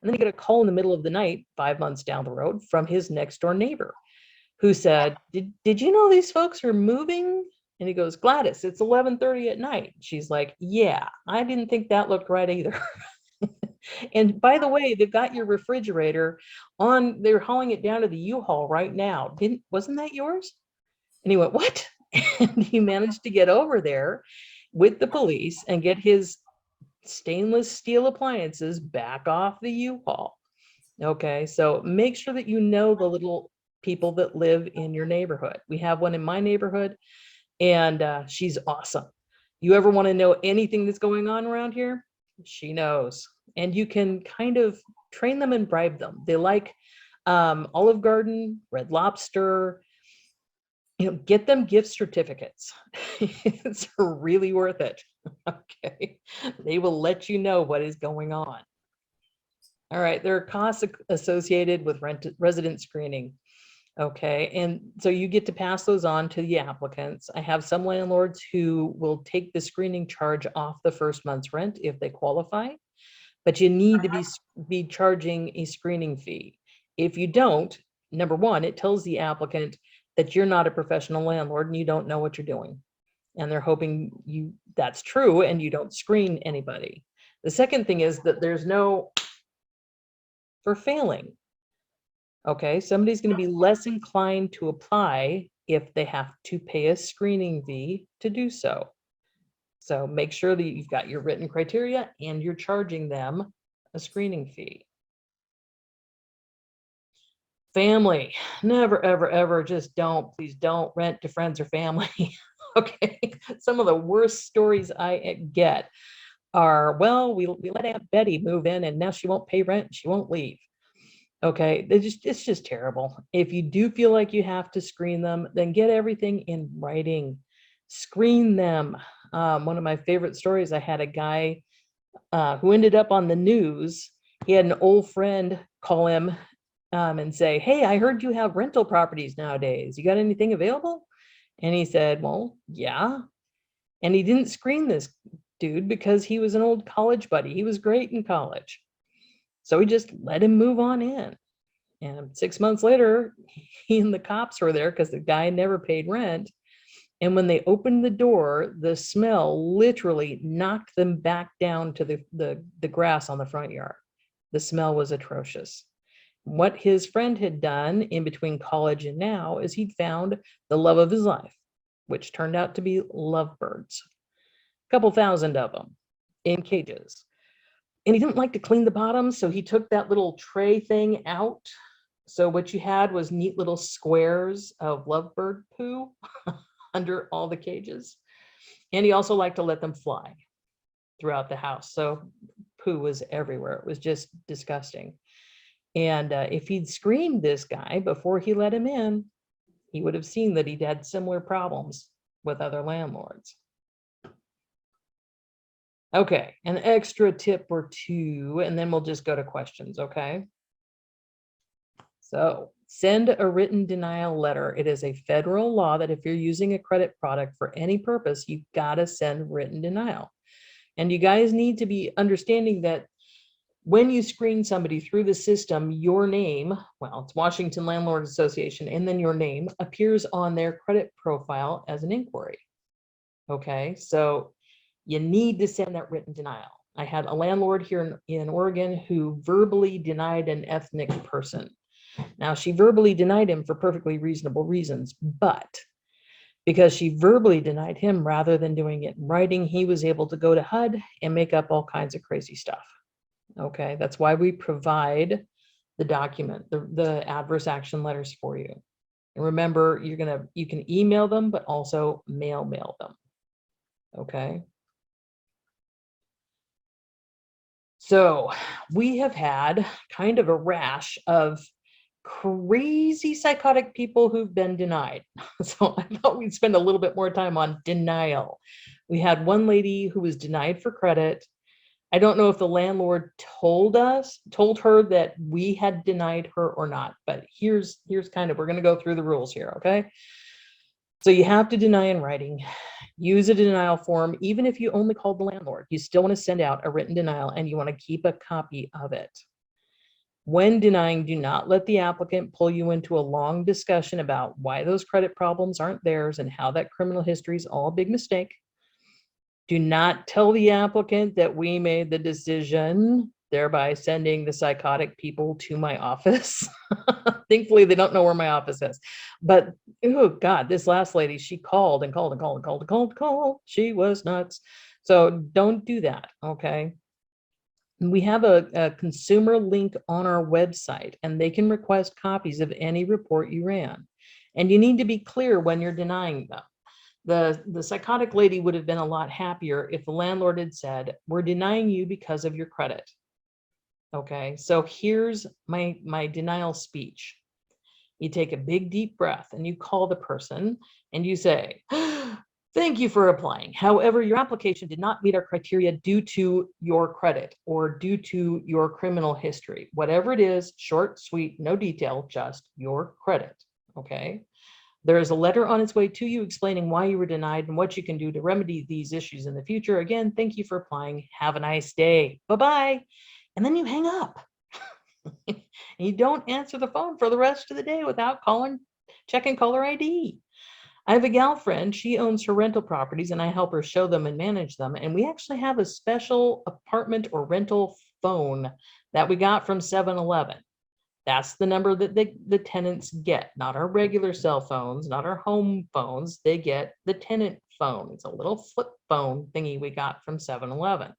And then he got a call in the middle of the night, 5 months down the road, from his next door neighbor, who said, did you know these folks are moving? And he goes, Gladys, it's 11:30 at night. She's like, yeah, I didn't think that looked right either. And by the way, they've got your refrigerator on, they're hauling it down to the U-Haul right now. Wasn't that yours? And he went, what? And he managed to get over there with the police and get his stainless steel appliances back off the U-Haul. Okay, so make sure that you know the little people that live in your neighborhood. We have one in my neighborhood, and she's awesome. You ever want to know anything that's going on around here? She knows. And you can kind of train them and bribe them. They like Olive Garden, Red Lobster. You know, get them gift certificates. It's really worth it. Okay, they will let you know what is going on. All right, there are costs associated with resident screening. Okay, and so you get to pass those on to the applicants. I have some landlords who will take the screening charge off the first month's rent if they qualify, but you need to be charging a screening fee. If you don't, number one, it tells the applicant that you're not a professional landlord and you don't know what you're doing. And they're hoping that's true and you don't screen anybody. The second thing is that there's no for failing. Okay, somebody's going to be less inclined to apply if they have to pay a screening fee to do so. So make sure that you've got your written criteria and you're charging them a screening fee. Family, never, ever, ever, just please don't rent to friends or family. Okay, some of the worst stories I get are, well, we let Aunt Betty move in and now she won't pay rent and she won't leave. Okay, it's just terrible. If you do feel like you have to screen them, then get everything in writing. Screen them. One of my favorite stories, I had a guy who ended up on the news. He had an old friend call him and say, hey, I heard you have rental properties nowadays. You got anything available? And he said, well, yeah. And he didn't screen this dude because he was an old college buddy. He was great in college. So he just let him move on in. And 6 months later, he and the cops were there because the guy never paid rent. And when they opened the door, the smell literally knocked them back down to the grass on the front yard. The smell was atrocious. What his friend had done in between college and now is he'd found the love of his life, which turned out to be lovebirds. A couple thousand of them in cages. And he didn't like to clean the bottom, so he took that little tray thing out. So what you had was neat little squares of lovebird poo under all the cages. And he also liked to let them fly throughout the house. So poo was everywhere. It was just disgusting. And if he'd screened this guy before he let him in, he would have seen that he'd had similar problems with other landlords. Okay, an extra tip or two, and then we'll just go to questions, okay? So send a written denial letter. It is a federal law that if you're using a credit product for any purpose, you've got to send written denial. And you guys need to be understanding that when you screen somebody through the system, your name, well, it's Washington Landlord Association, and then your name appears on their credit profile as an inquiry. Okay, so you need to send that written denial. I had a landlord here in Oregon who verbally denied an ethnic person. Now, she verbally denied him for perfectly reasonable reasons, but because she verbally denied him rather than doing it in writing, he was able to go to HUD and make up all kinds of crazy stuff. Okay, that's why we provide the document, the adverse action letters for you. And remember, you can email them, but also mail them. Okay. So we have had kind of a rash of crazy psychotic people who've been denied. So I thought we'd spend a little bit more time on denial. We had one lady who was denied for credit. I don't know if the landlord told her that we had denied her or not, but here's kind of, we're going to go through the rules here, okay? So you have to deny in writing. Use a denial form. Even if you only called the landlord, you still want to send out a written denial and you want to keep a copy of it. When denying, do not let the applicant pull you into a long discussion about why those credit problems aren't theirs and how that criminal history is all a big mistake. Do not tell the applicant that we made the decision, thereby sending the psychotic people to my office. Thankfully, they don't know where my office is. But, oh God, this last lady, she called and called and called and called and called and called. She was nuts. So don't do that, okay? We have a consumer link on our website, and they can request copies of any report you ran. And you need to be clear when you're denying them. The psychotic lady would have been a lot happier if the landlord had said, we're denying you because of your credit. Okay, so here's my denial speech. You take a big deep breath and you call the person and you say, thank you for applying. However, your application did not meet our criteria due to your credit or due to your criminal history. Whatever it is, short, sweet, no detail, just your credit. Okay. There is a letter on its way to you explaining why you were denied and what you can do to remedy these issues in the future. Again, thank you for applying. Have a nice day. Bye-bye. And then you hang up. And you don't answer the phone for the rest of the day without checking caller ID. I have a gal friend, she owns her rental properties and I help her show them and manage them. And we actually have a special apartment or rental phone that we got from 7-Eleven. That's the number that the tenants get, not our regular cell phones, not our home phones. They get the tenant phone. It's a little flip phone thingy we got from 7-Eleven.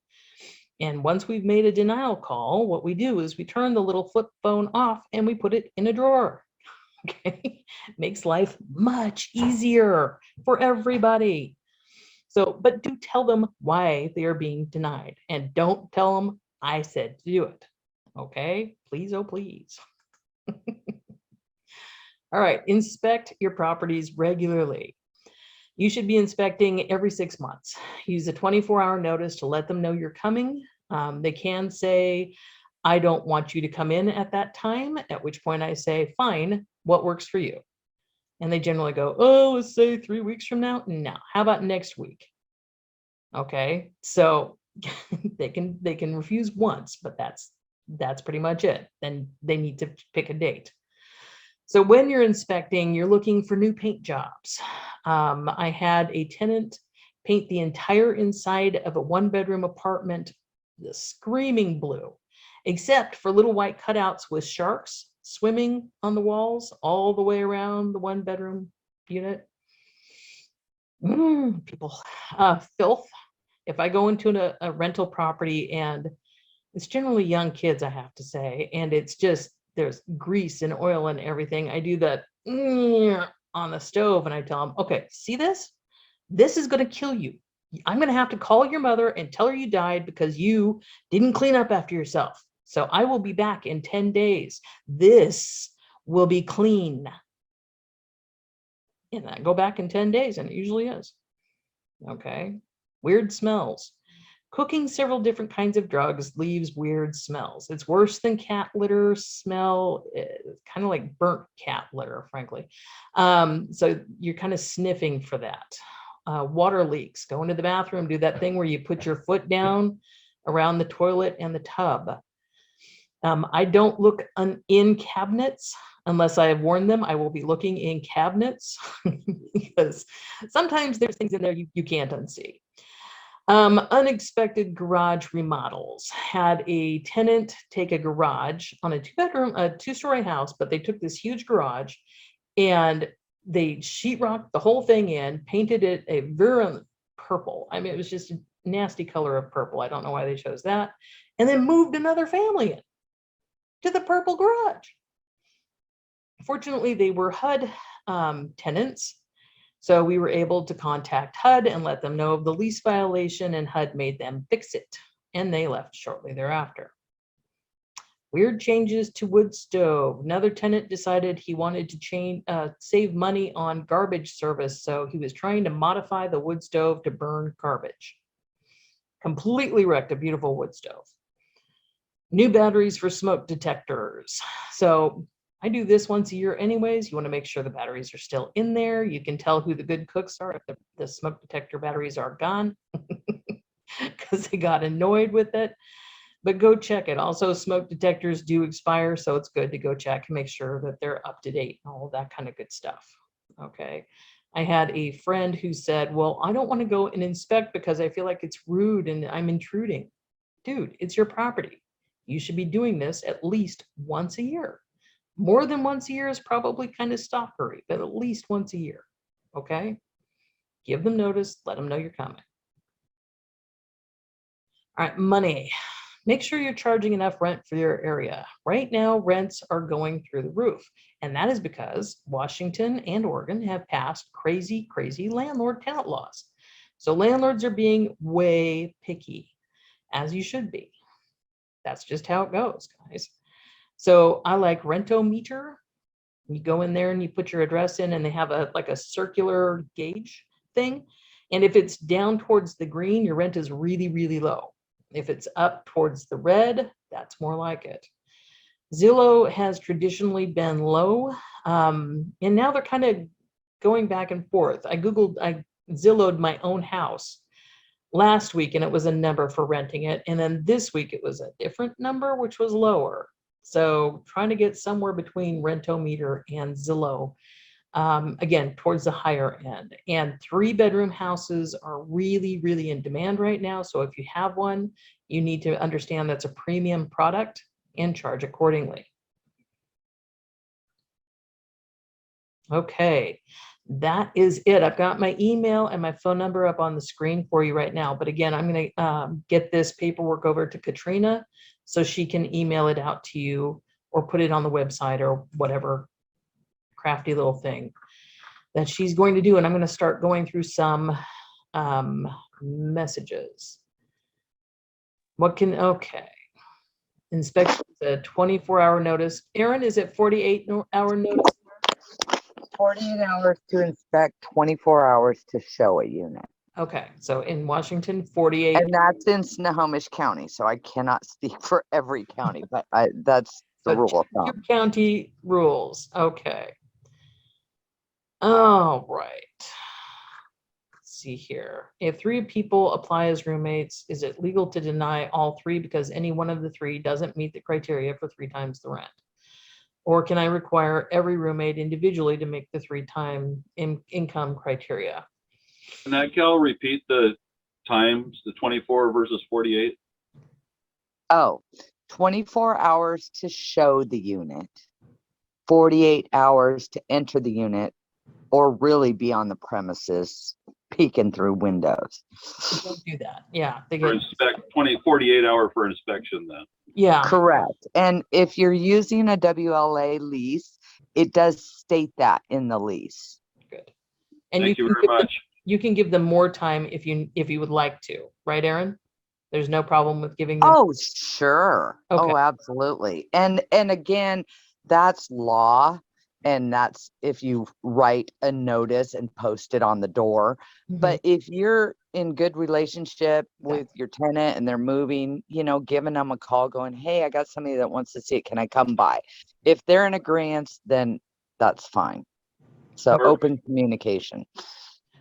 And once we've made a denial call, what we do is we turn the little flip phone off and we put it in a drawer. Okay, makes life much easier for everybody. So, but do tell them why they are being denied and don't tell them I said to do it. Okay, please, oh please. All right, inspect your properties regularly. You should be inspecting every 6 months. Use a 24-hour notice to let them know you're coming. They can say, I don't want you to come in at that time, at which point I say, fine, what works for you? And they generally go, oh, let's say 3 weeks from now. No, how about next week? Okay, so they can refuse once, but that's pretty much it. Then they need to pick a date. So when you're inspecting, you're looking for new paint jobs. I had a tenant paint the entire inside of a 1-bedroom apartment, the screaming blue, except for little white cutouts with sharks swimming on the walls all the way around the 1-bedroom unit. People, filth. If I go into a rental property and it's generally young kids, I have to say, and it's just, there's grease and oil and everything. I do that on the stove and I tell them, okay, see this? This is going to kill you. I'm going to have to call your mother and tell her you died because you didn't clean up after yourself. So I will be back in 10 days. This will be clean. And I go back in 10 days and it usually is. Okay. Weird smells. Cooking several different kinds of drugs leaves weird smells. It's worse than cat litter smell. It's kind of like burnt cat litter, frankly. So you're kind of sniffing for that. Water leaks. Go into the bathroom, do that thing where you put your foot down around the toilet and the tub. I don't look in cabinets unless I have warned them I will be looking in cabinets because sometimes there's things in there you can't unsee. Unexpected garage remodels. Had a tenant take a garage on a 2-story house, but they took this huge garage and they sheetrocked the whole thing in, painted it a virulent purple. I mean, it was just a nasty color of purple. I don't know why they chose that. And then moved another family in to the purple garage. Fortunately, they were HUD tenants. So we were able to contact HUD and let them know of the lease violation, and HUD made them fix it, and they left shortly thereafter. Weird changes to wood stove. Another tenant decided he wanted to save money on garbage service, so he was trying to modify the wood stove to burn garbage. Completely wrecked a beautiful wood stove. New batteries for smoke detectors. So I do this once a year anyways. You want to make sure the batteries are still in there. You can tell who the good cooks are if the smoke detector batteries are gone because they got annoyed with it. But go check it. Also, smoke detectors do expire, so it's good to go check and make sure that they're up to date and all of that kind of good stuff. Okay. I had a friend who said, well, I don't want to go and inspect because I feel like it's rude and I'm intruding. Dude, it's your property. You should be doing this at least once a year. More than once a year is probably kind of stalkery, but at least once a year. Okay. Give them notice, let them know you're coming. All right, money. make sure you're charging enough rent for your area. Right now, rents are going through the roof. And that is because Washington and Oregon have passed crazy, crazy landlord tenant laws. So landlords are being way picky, as you should be. That's just how it goes, guys. So I like Rentometer. You go in there and you put your address in, and they have like a circular gauge thing. And if it's down towards the green, your rent is really, really low. If it's up towards the red, that's more like it. Zillow has traditionally been low, and now they're kind of going back and forth. I Zillowed my own house last week, and it was a number for renting it. And then this week it was a different number, which was lower. So trying to get somewhere between Rentometer and Zillow, again, towards the higher end. And 3-bedroom houses are really, really in demand right now. So if you have one, you need to understand that's a premium product and charge accordingly. Okay, that is it. I've got my email and my phone number up on the screen for you right now. But again, I'm going to get this paperwork over to Katrina so she can email it out to you or put it on the website or whatever crafty little thing that she's going to do. And I'm going to start going through some messages. Okay. Inspection is a 24-hour notice. Erin, is it 48-hour notice? 48 hours to inspect, 24 hours to show a unit. Okay, so in Washington, 48. And that's in Snohomish County, so I cannot speak for every county, but that's the rule of thumb. County rules. Okay. All right. Let's see here. If 3 people apply as roommates, is it legal to deny all 3 because any one of the 3 doesn't meet the criteria for 3 times the rent? Or can I require every roommate individually to make the 3-time income criteria? Can that, Cal, repeat the times, the 24 versus 48? Oh, 24 hours to show the unit, 48 hours to enter the unit, or really be on the premises peeking through windows. Don't do that. Yeah. They For get 48 hour for inspection then. Yeah. Correct. And if you're using a WLA lease, it does state that in the lease. Good. And Thank you very much. You can give them more time if you would like to, right, Erin? There's no problem with giving them. Oh, sure. Okay. Oh, absolutely. And again, that's law. And that's if you write a notice and post it on the door. Mhm. But if you're in good relationship with your tenant and they're moving, giving them a call going, hey, I got somebody that wants to see it. Can I come by? If they're in agreement, then that's fine. So Perfect. Open communication.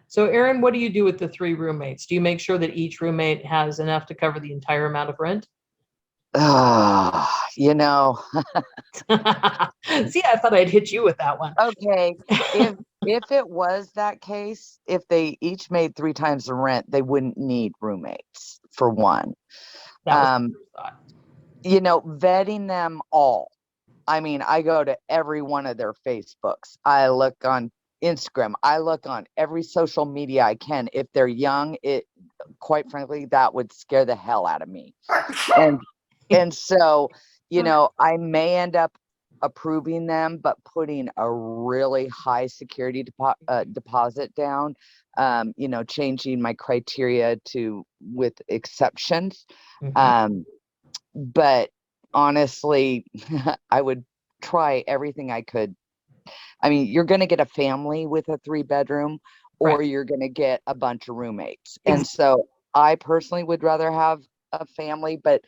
So Erin, what do you do with the 3 roommates? Do you make sure that each roommate has enough to cover the entire amount of rent? See, I thought I'd hit you with that one. Okay. If it was that case, if they each made 3 times the rent, they wouldn't need roommates for one. Vetting them all. I mean, I go to every one of their Facebooks. I look on Instagram. I look on every social media I can. If they're young, quite frankly, that would scare the hell out of me. And so, I may end up approving them, but putting a really high security deposit down, changing my criteria with exceptions. Mhm. But honestly, I would try everything I could. I mean, you're going to get a family with a 3-bedroom, or Right. you're going to get a bunch of roommates. And so I personally would rather have a family, but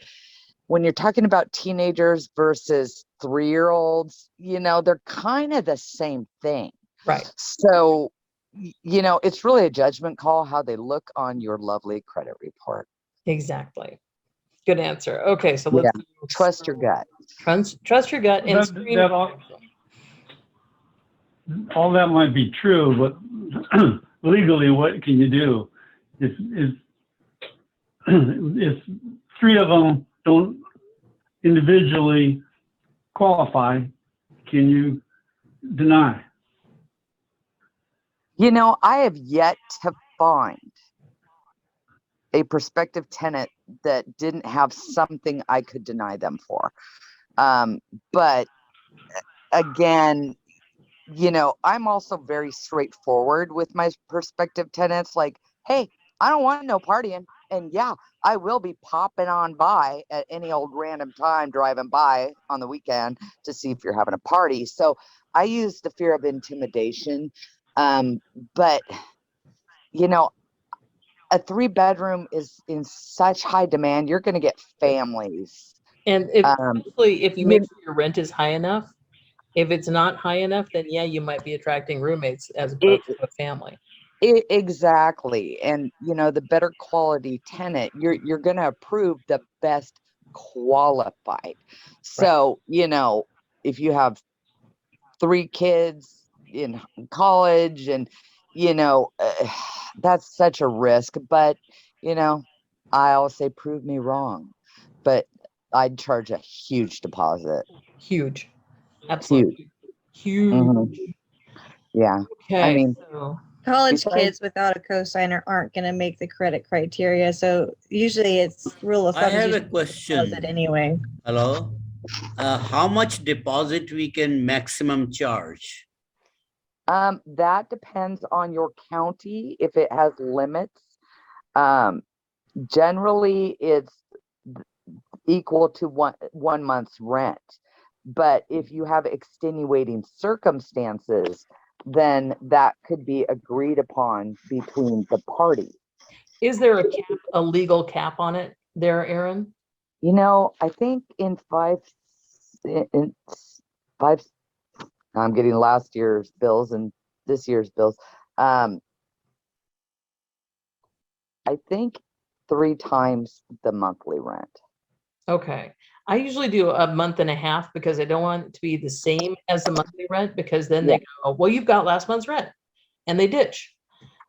when you're talking about teenagers versus 3-year-olds, they're kind of the same thing. Right. So, it's really a judgment call how they look on your lovely credit report. Exactly. Good answer. Okay, so let's trust your gut. Trust your gut and screen. All that might be true, but legally, what can you do? If 3 of them don't individually qualify, can you deny? I have yet to find a prospective tenant that didn't have something I could deny them for. But again, you know, I'm also very straightforward with my prospective tenants. Like, hey, I don't want no partying. And yeah, I will be popping on by at any old random time, driving by on the weekend to see if you're having a party. So I use the fear of intimidation. But, you know, a 3-bedroom is in such high demand. You're going to get families. And especially if you make sure your rent is high enough. If it's not high enough, then yeah, you might be attracting roommates as opposed to a family. Exactly. And you know, the better quality tenant, you're going to approve the best qualified. So, you know, if you have 3 kids in college and, you know, that's such a risk, but you know, I always say, prove me wrong, but I'd charge a huge deposit. Huge. Absolutely. Huge. Mhm. Yeah. Okay. I mean, College besides- kids without a cosigner aren't going to make the credit criteria. So usually it's rule of I thumb. have is a just question. deposit anyway. Hello? How much deposit we can maximum charge? That depends on your county, if it has limits. Generally, it's equal to one month's rent. But if you have extenuating circumstances, then that could be agreed upon between the parties. Is there a cap, a legal cap on it there, Aaron? You know, I think in five, I'm getting last year's bills and this year's bills. I think 3 times the monthly rent. Okay. I usually do a month and a half because I don't want it to be the same as the monthly rent, because then they go, well, you've got last month's rent, and they ditch.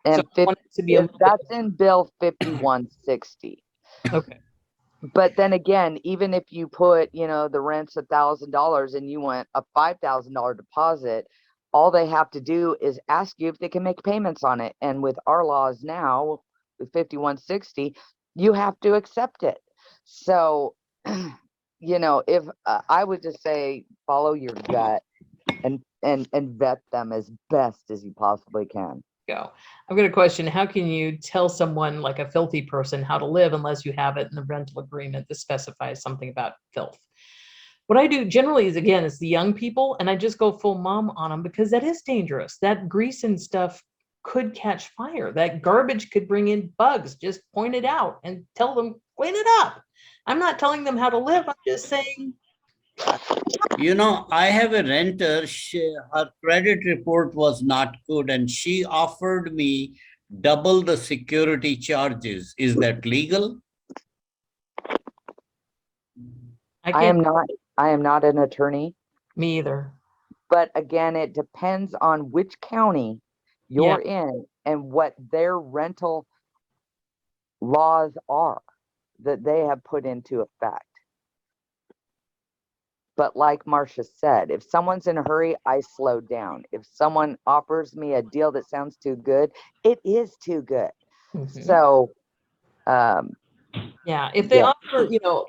And So I want it to be a that's in bill 5160. Okay. But then again, even if you put, you know, the rent's $1,000 and you want a $5,000 deposit, all they have to do is ask you if they can make payments on it. And with our laws now, with 5160, you have to accept it. So, you know, if I would just say, follow your gut and vet them as best as you possibly can. Go. I've got a question. How can you tell someone, like a filthy person, how to live unless you have it in the rental agreement that specifies something about filth? What I do generally is, again, it's the young people, and I just go full mom on them, because that is dangerous. That grease and stuff could catch fire. That garbage could bring in bugs. Just point it out and tell them, clean it up. I'm not telling them how to live. I'm just saying. You know, I have a renter, her credit report was not good and she offered me double the security charges. Is that legal? I am not an attorney. Me either. But again, it depends on which county you're in and what their rental laws are that they have put into effect. But like Marcia said, if someone's in a hurry, I slow down. If someone offers me a deal that sounds too good, it is too good. So, yeah, if they offer, you know,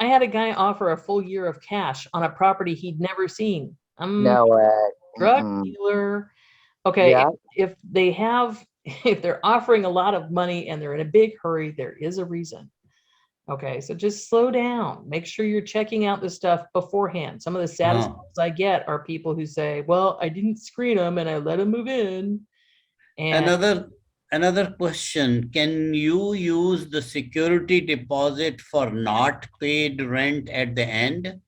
I had a guy offer a full year of cash on a property he'd never seen. Drug dealer. Okay, if they have, if they're offering a lot of money and they're in a big hurry, there is a reason. Okay, so just slow down. Make sure you're checking out the stuff beforehand. Some of the saddest calls I get are people who say, well, I didn't screen them and I let them move in. And Another question, can you use the security deposit for not paid rent at the end?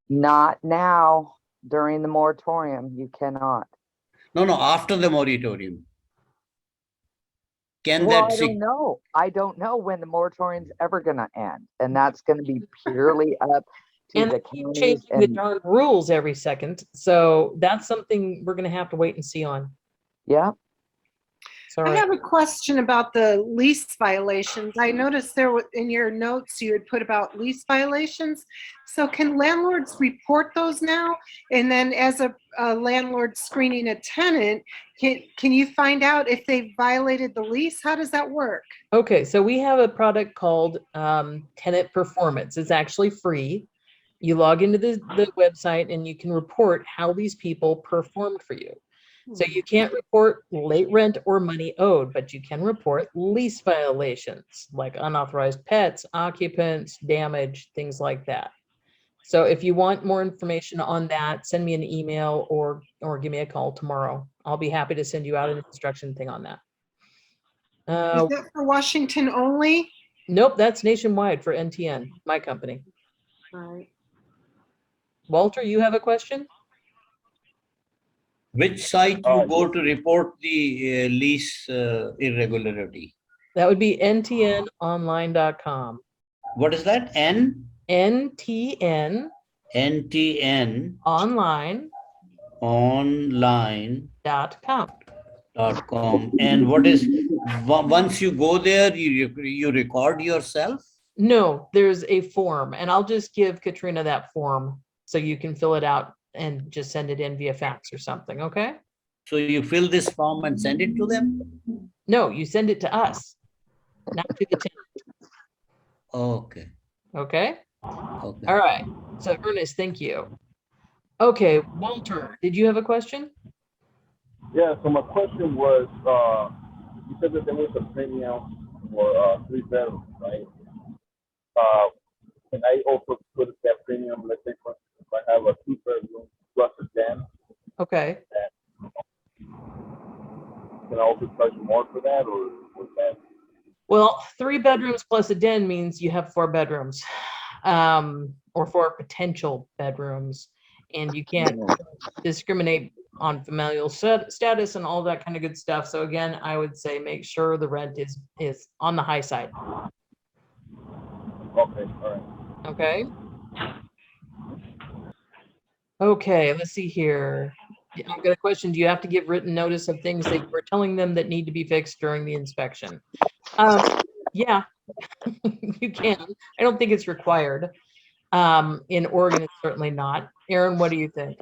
Not now. During the moratorium, you cannot. No, after the moratorium. I don't know when the moratorium's ever going to end, and that's going to be purely up to the counties. Changing the darn rules every second, so that's something we're going to have to wait and see on. Yeah. Sorry. I have a question about the lease violations. I noticed in your notes, you had put about lease violations. So can landlords report those now? And then as a landlord screening a tenant, can you find out if they violated the lease? How does that work? Okay, so we have a product called Tenant Performance. It's actually free. You log into the website and you can report how these people performed for you. So you can't report late rent or money owed, but you can report lease violations like unauthorized pets, occupants, damage, things like that. So if you want more information on that, send me an email or give me a call tomorrow. I'll be happy to send you out an instruction thing on that. Is that for Washington only? Nope, that's nationwide for NTN, my company. All right. Walter, you have a question? Which site you go to report the lease irregularity? That would be ntnonline.com. What is that? NTN online .com. And what is, once you go there, you record yourself? No, there's a form, and I'll just give Katrina that form so you can fill it out and just send it in via fax or something, okay? So you fill this form and send it to them? No, you send it to us, not to the tenant. Okay. Okay? Okay. All right. So Ernest, thank you. Okay, Walter, did you have a question? Yeah, so my question was, you said that there was a premium for 3 bedrooms, right? Can I also put that premium, let's say, for instance, if I have a 2-bedroom plus a den? Okay. Can I also charge more for that, or was that? Well, 3 bedrooms plus a den means you have 4 bedrooms, or 4 potential bedrooms, and you can't discriminate on familial status and all that kind of good stuff. So again, I would say make sure the rent is on the high side. Okay, all right. Okay. Okay, let's see here. I've got a question. Do you have to give written notice of things that we're telling them that need to be fixed during the inspection? Yeah, you can. I don't think it's required. In Oregon, it's certainly not. Aaron, what do you think?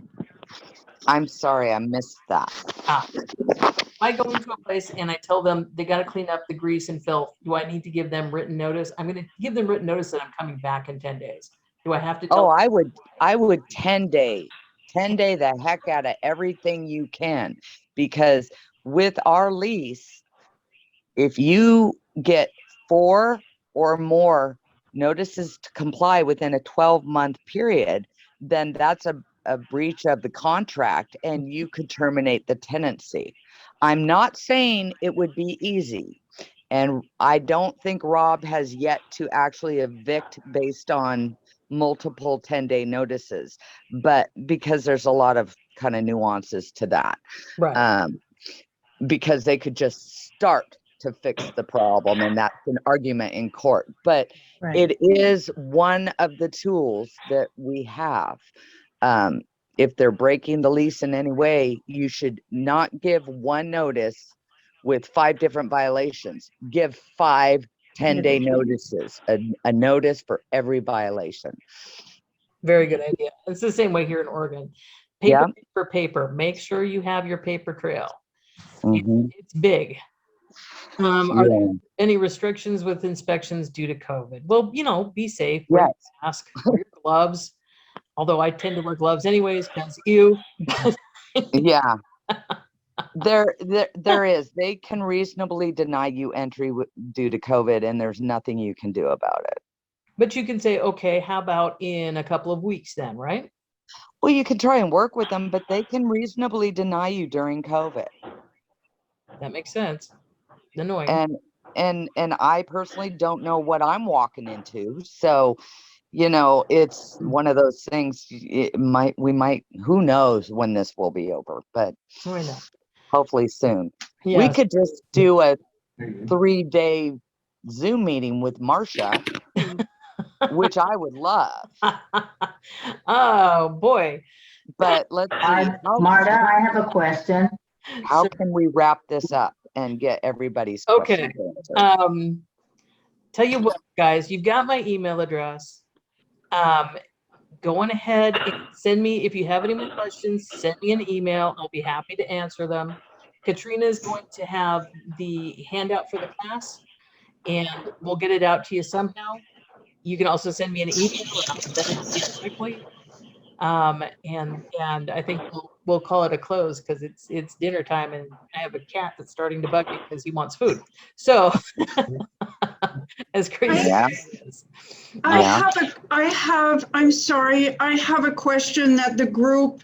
I'm sorry, I missed that. I go into a place and I tell them they got to clean up the grease and filth. Do I need to give them written notice? I'm going to give them written notice that I'm coming back in 10 days. Do I have to tell? Oh, I would 10 day the heck out of everything you can, because with our lease, if you get 4 or more notices to comply within a 12-month period, then that's a breach of the contract and you could terminate the tenancy. I'm not saying it would be easy, and I don't think Rob has yet to actually evict based on multiple 10-day notices, but because there's a lot of kind of nuances to that, right? Because they could just start to fix the problem, and that's an argument in court, but Right. it is one of the tools that we have. If they're breaking the lease in any way, you should not give one notice with 5 different violations. Give 5 10-day notices, a notice for every violation. Very good idea. It's the same way here in Oregon. Paper for paper. Make sure you have your paper trail. It's big. Are there any restrictions with inspections due to COVID? Well, be safe. Wear your mask, wear your gloves. Although I tend to wear gloves anyways, because yeah. There is. They can reasonably deny you entry due to COVID, and there's nothing you can do about it. But you can say, okay, how about in a couple of weeks then, right? Well, you can try and work with them, but they can reasonably deny you during COVID. That makes sense. Annoying. And I personally don't know what I'm walking into. So, it's one of those things. We might, who knows when this will be over, but hopefully soon. Yes. We could just do a 3-day Zoom meeting with Marcia, which I would love. Oh boy. But let's see. Marta, I have a question. How can we wrap this up? and get everybody's Okay. questions answered. Tell you what, guys, you've got my email address. Go on ahead and send me, if you have any more questions, send me an email. I'll be happy to answer them. Katrina is going to have the handout for the class, and we'll get it out to you somehow. You can also send me an email and I'll send it to you directly. And I think we'll call it a close because it's dinner time and I have a cat that's starting to bug me because he wants food. So as crazy as it is. I'm sorry, I have a question that the group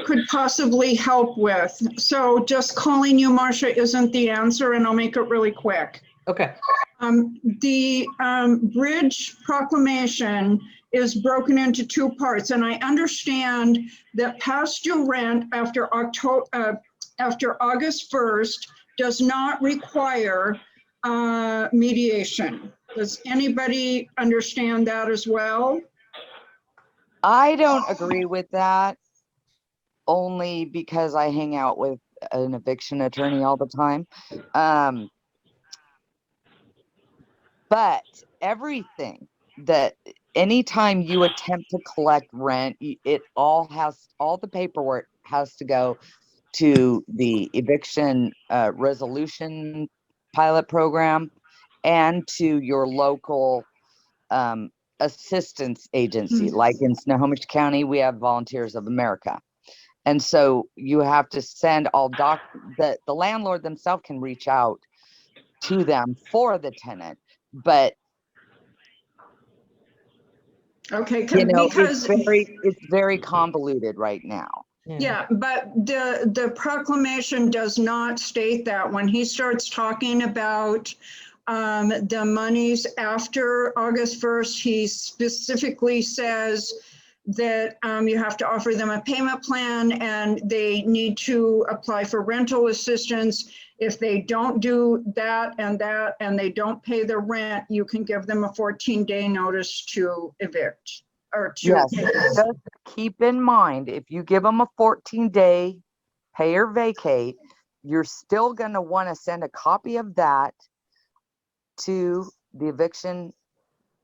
could possibly help with. So just calling you, Marcia, isn't the answer, and I'll make it really quick. Okay. The bridge proclamation is broken into two parts, and I understand that past due rent after August 1st does not require mediation. Does anybody understand that as well? I don't agree with that, only because I hang out with an eviction attorney all the time. But everything that anytime you attempt to collect rent, all the paperwork has to go to the eviction resolution pilot program and to your local assistance agency. Like in Snohomish County, we have Volunteers of America. And so you have to send all the landlord themselves can reach out to them for the tenant, but okay, because it's very convoluted right now. Yeah, but the proclamation does not state that. When he starts talking about the monies after August 1st, he specifically says that you have to offer them a payment plan and they need to apply for rental assistance. If they don't do that and they don't pay the rent, you can give them a 14-day notice to evict. Yes, just keep in mind, if you give them a 14-day pay or vacate, you're still going to want to send a copy of that to the eviction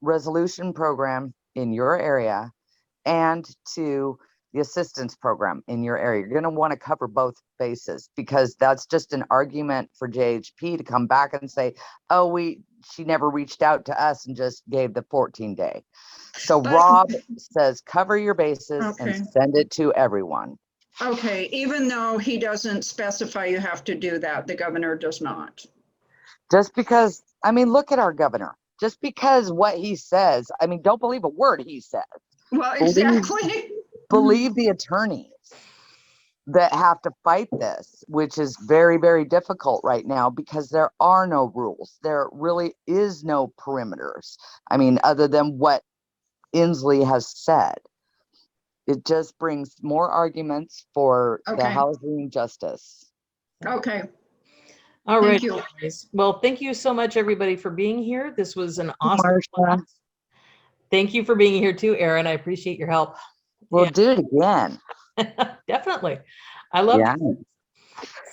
resolution program in your area and to the assistance program in your area. You're going to want to cover both bases, because that's just an argument for JHP to come back and say, oh, she never reached out to us and just gave the 14-day. So Rob says, cover your bases and send it to everyone. Okay, even though he doesn't specify you have to do that, the governor does not. Just because, I mean, look at our governor. Just because what he says, I mean, don't believe a word he says. Well, exactly. Believe the attorneys that have to fight this, which is very, very difficult right now because there are no rules. There really is no perimeters. I mean, other than what Inslee has said. It just brings more arguments for the housing justice. Okay. All right. Well, thank you so much, everybody, for being here. This was an awesome class. Thank you for being here too, Erin. I appreciate your help. We'll do it again. Definitely. I love it.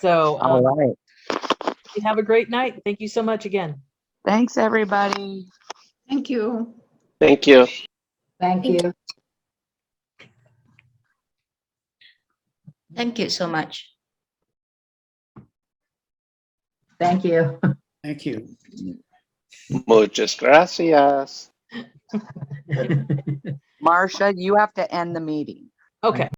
So, all right. You have a great night. Thank you so much again. Thanks, everybody. Thank you. Thank you. Thank you. Thank you so much. Thank you. Thank you. Muchas gracias. Marcia, you have to end the meeting. Okay.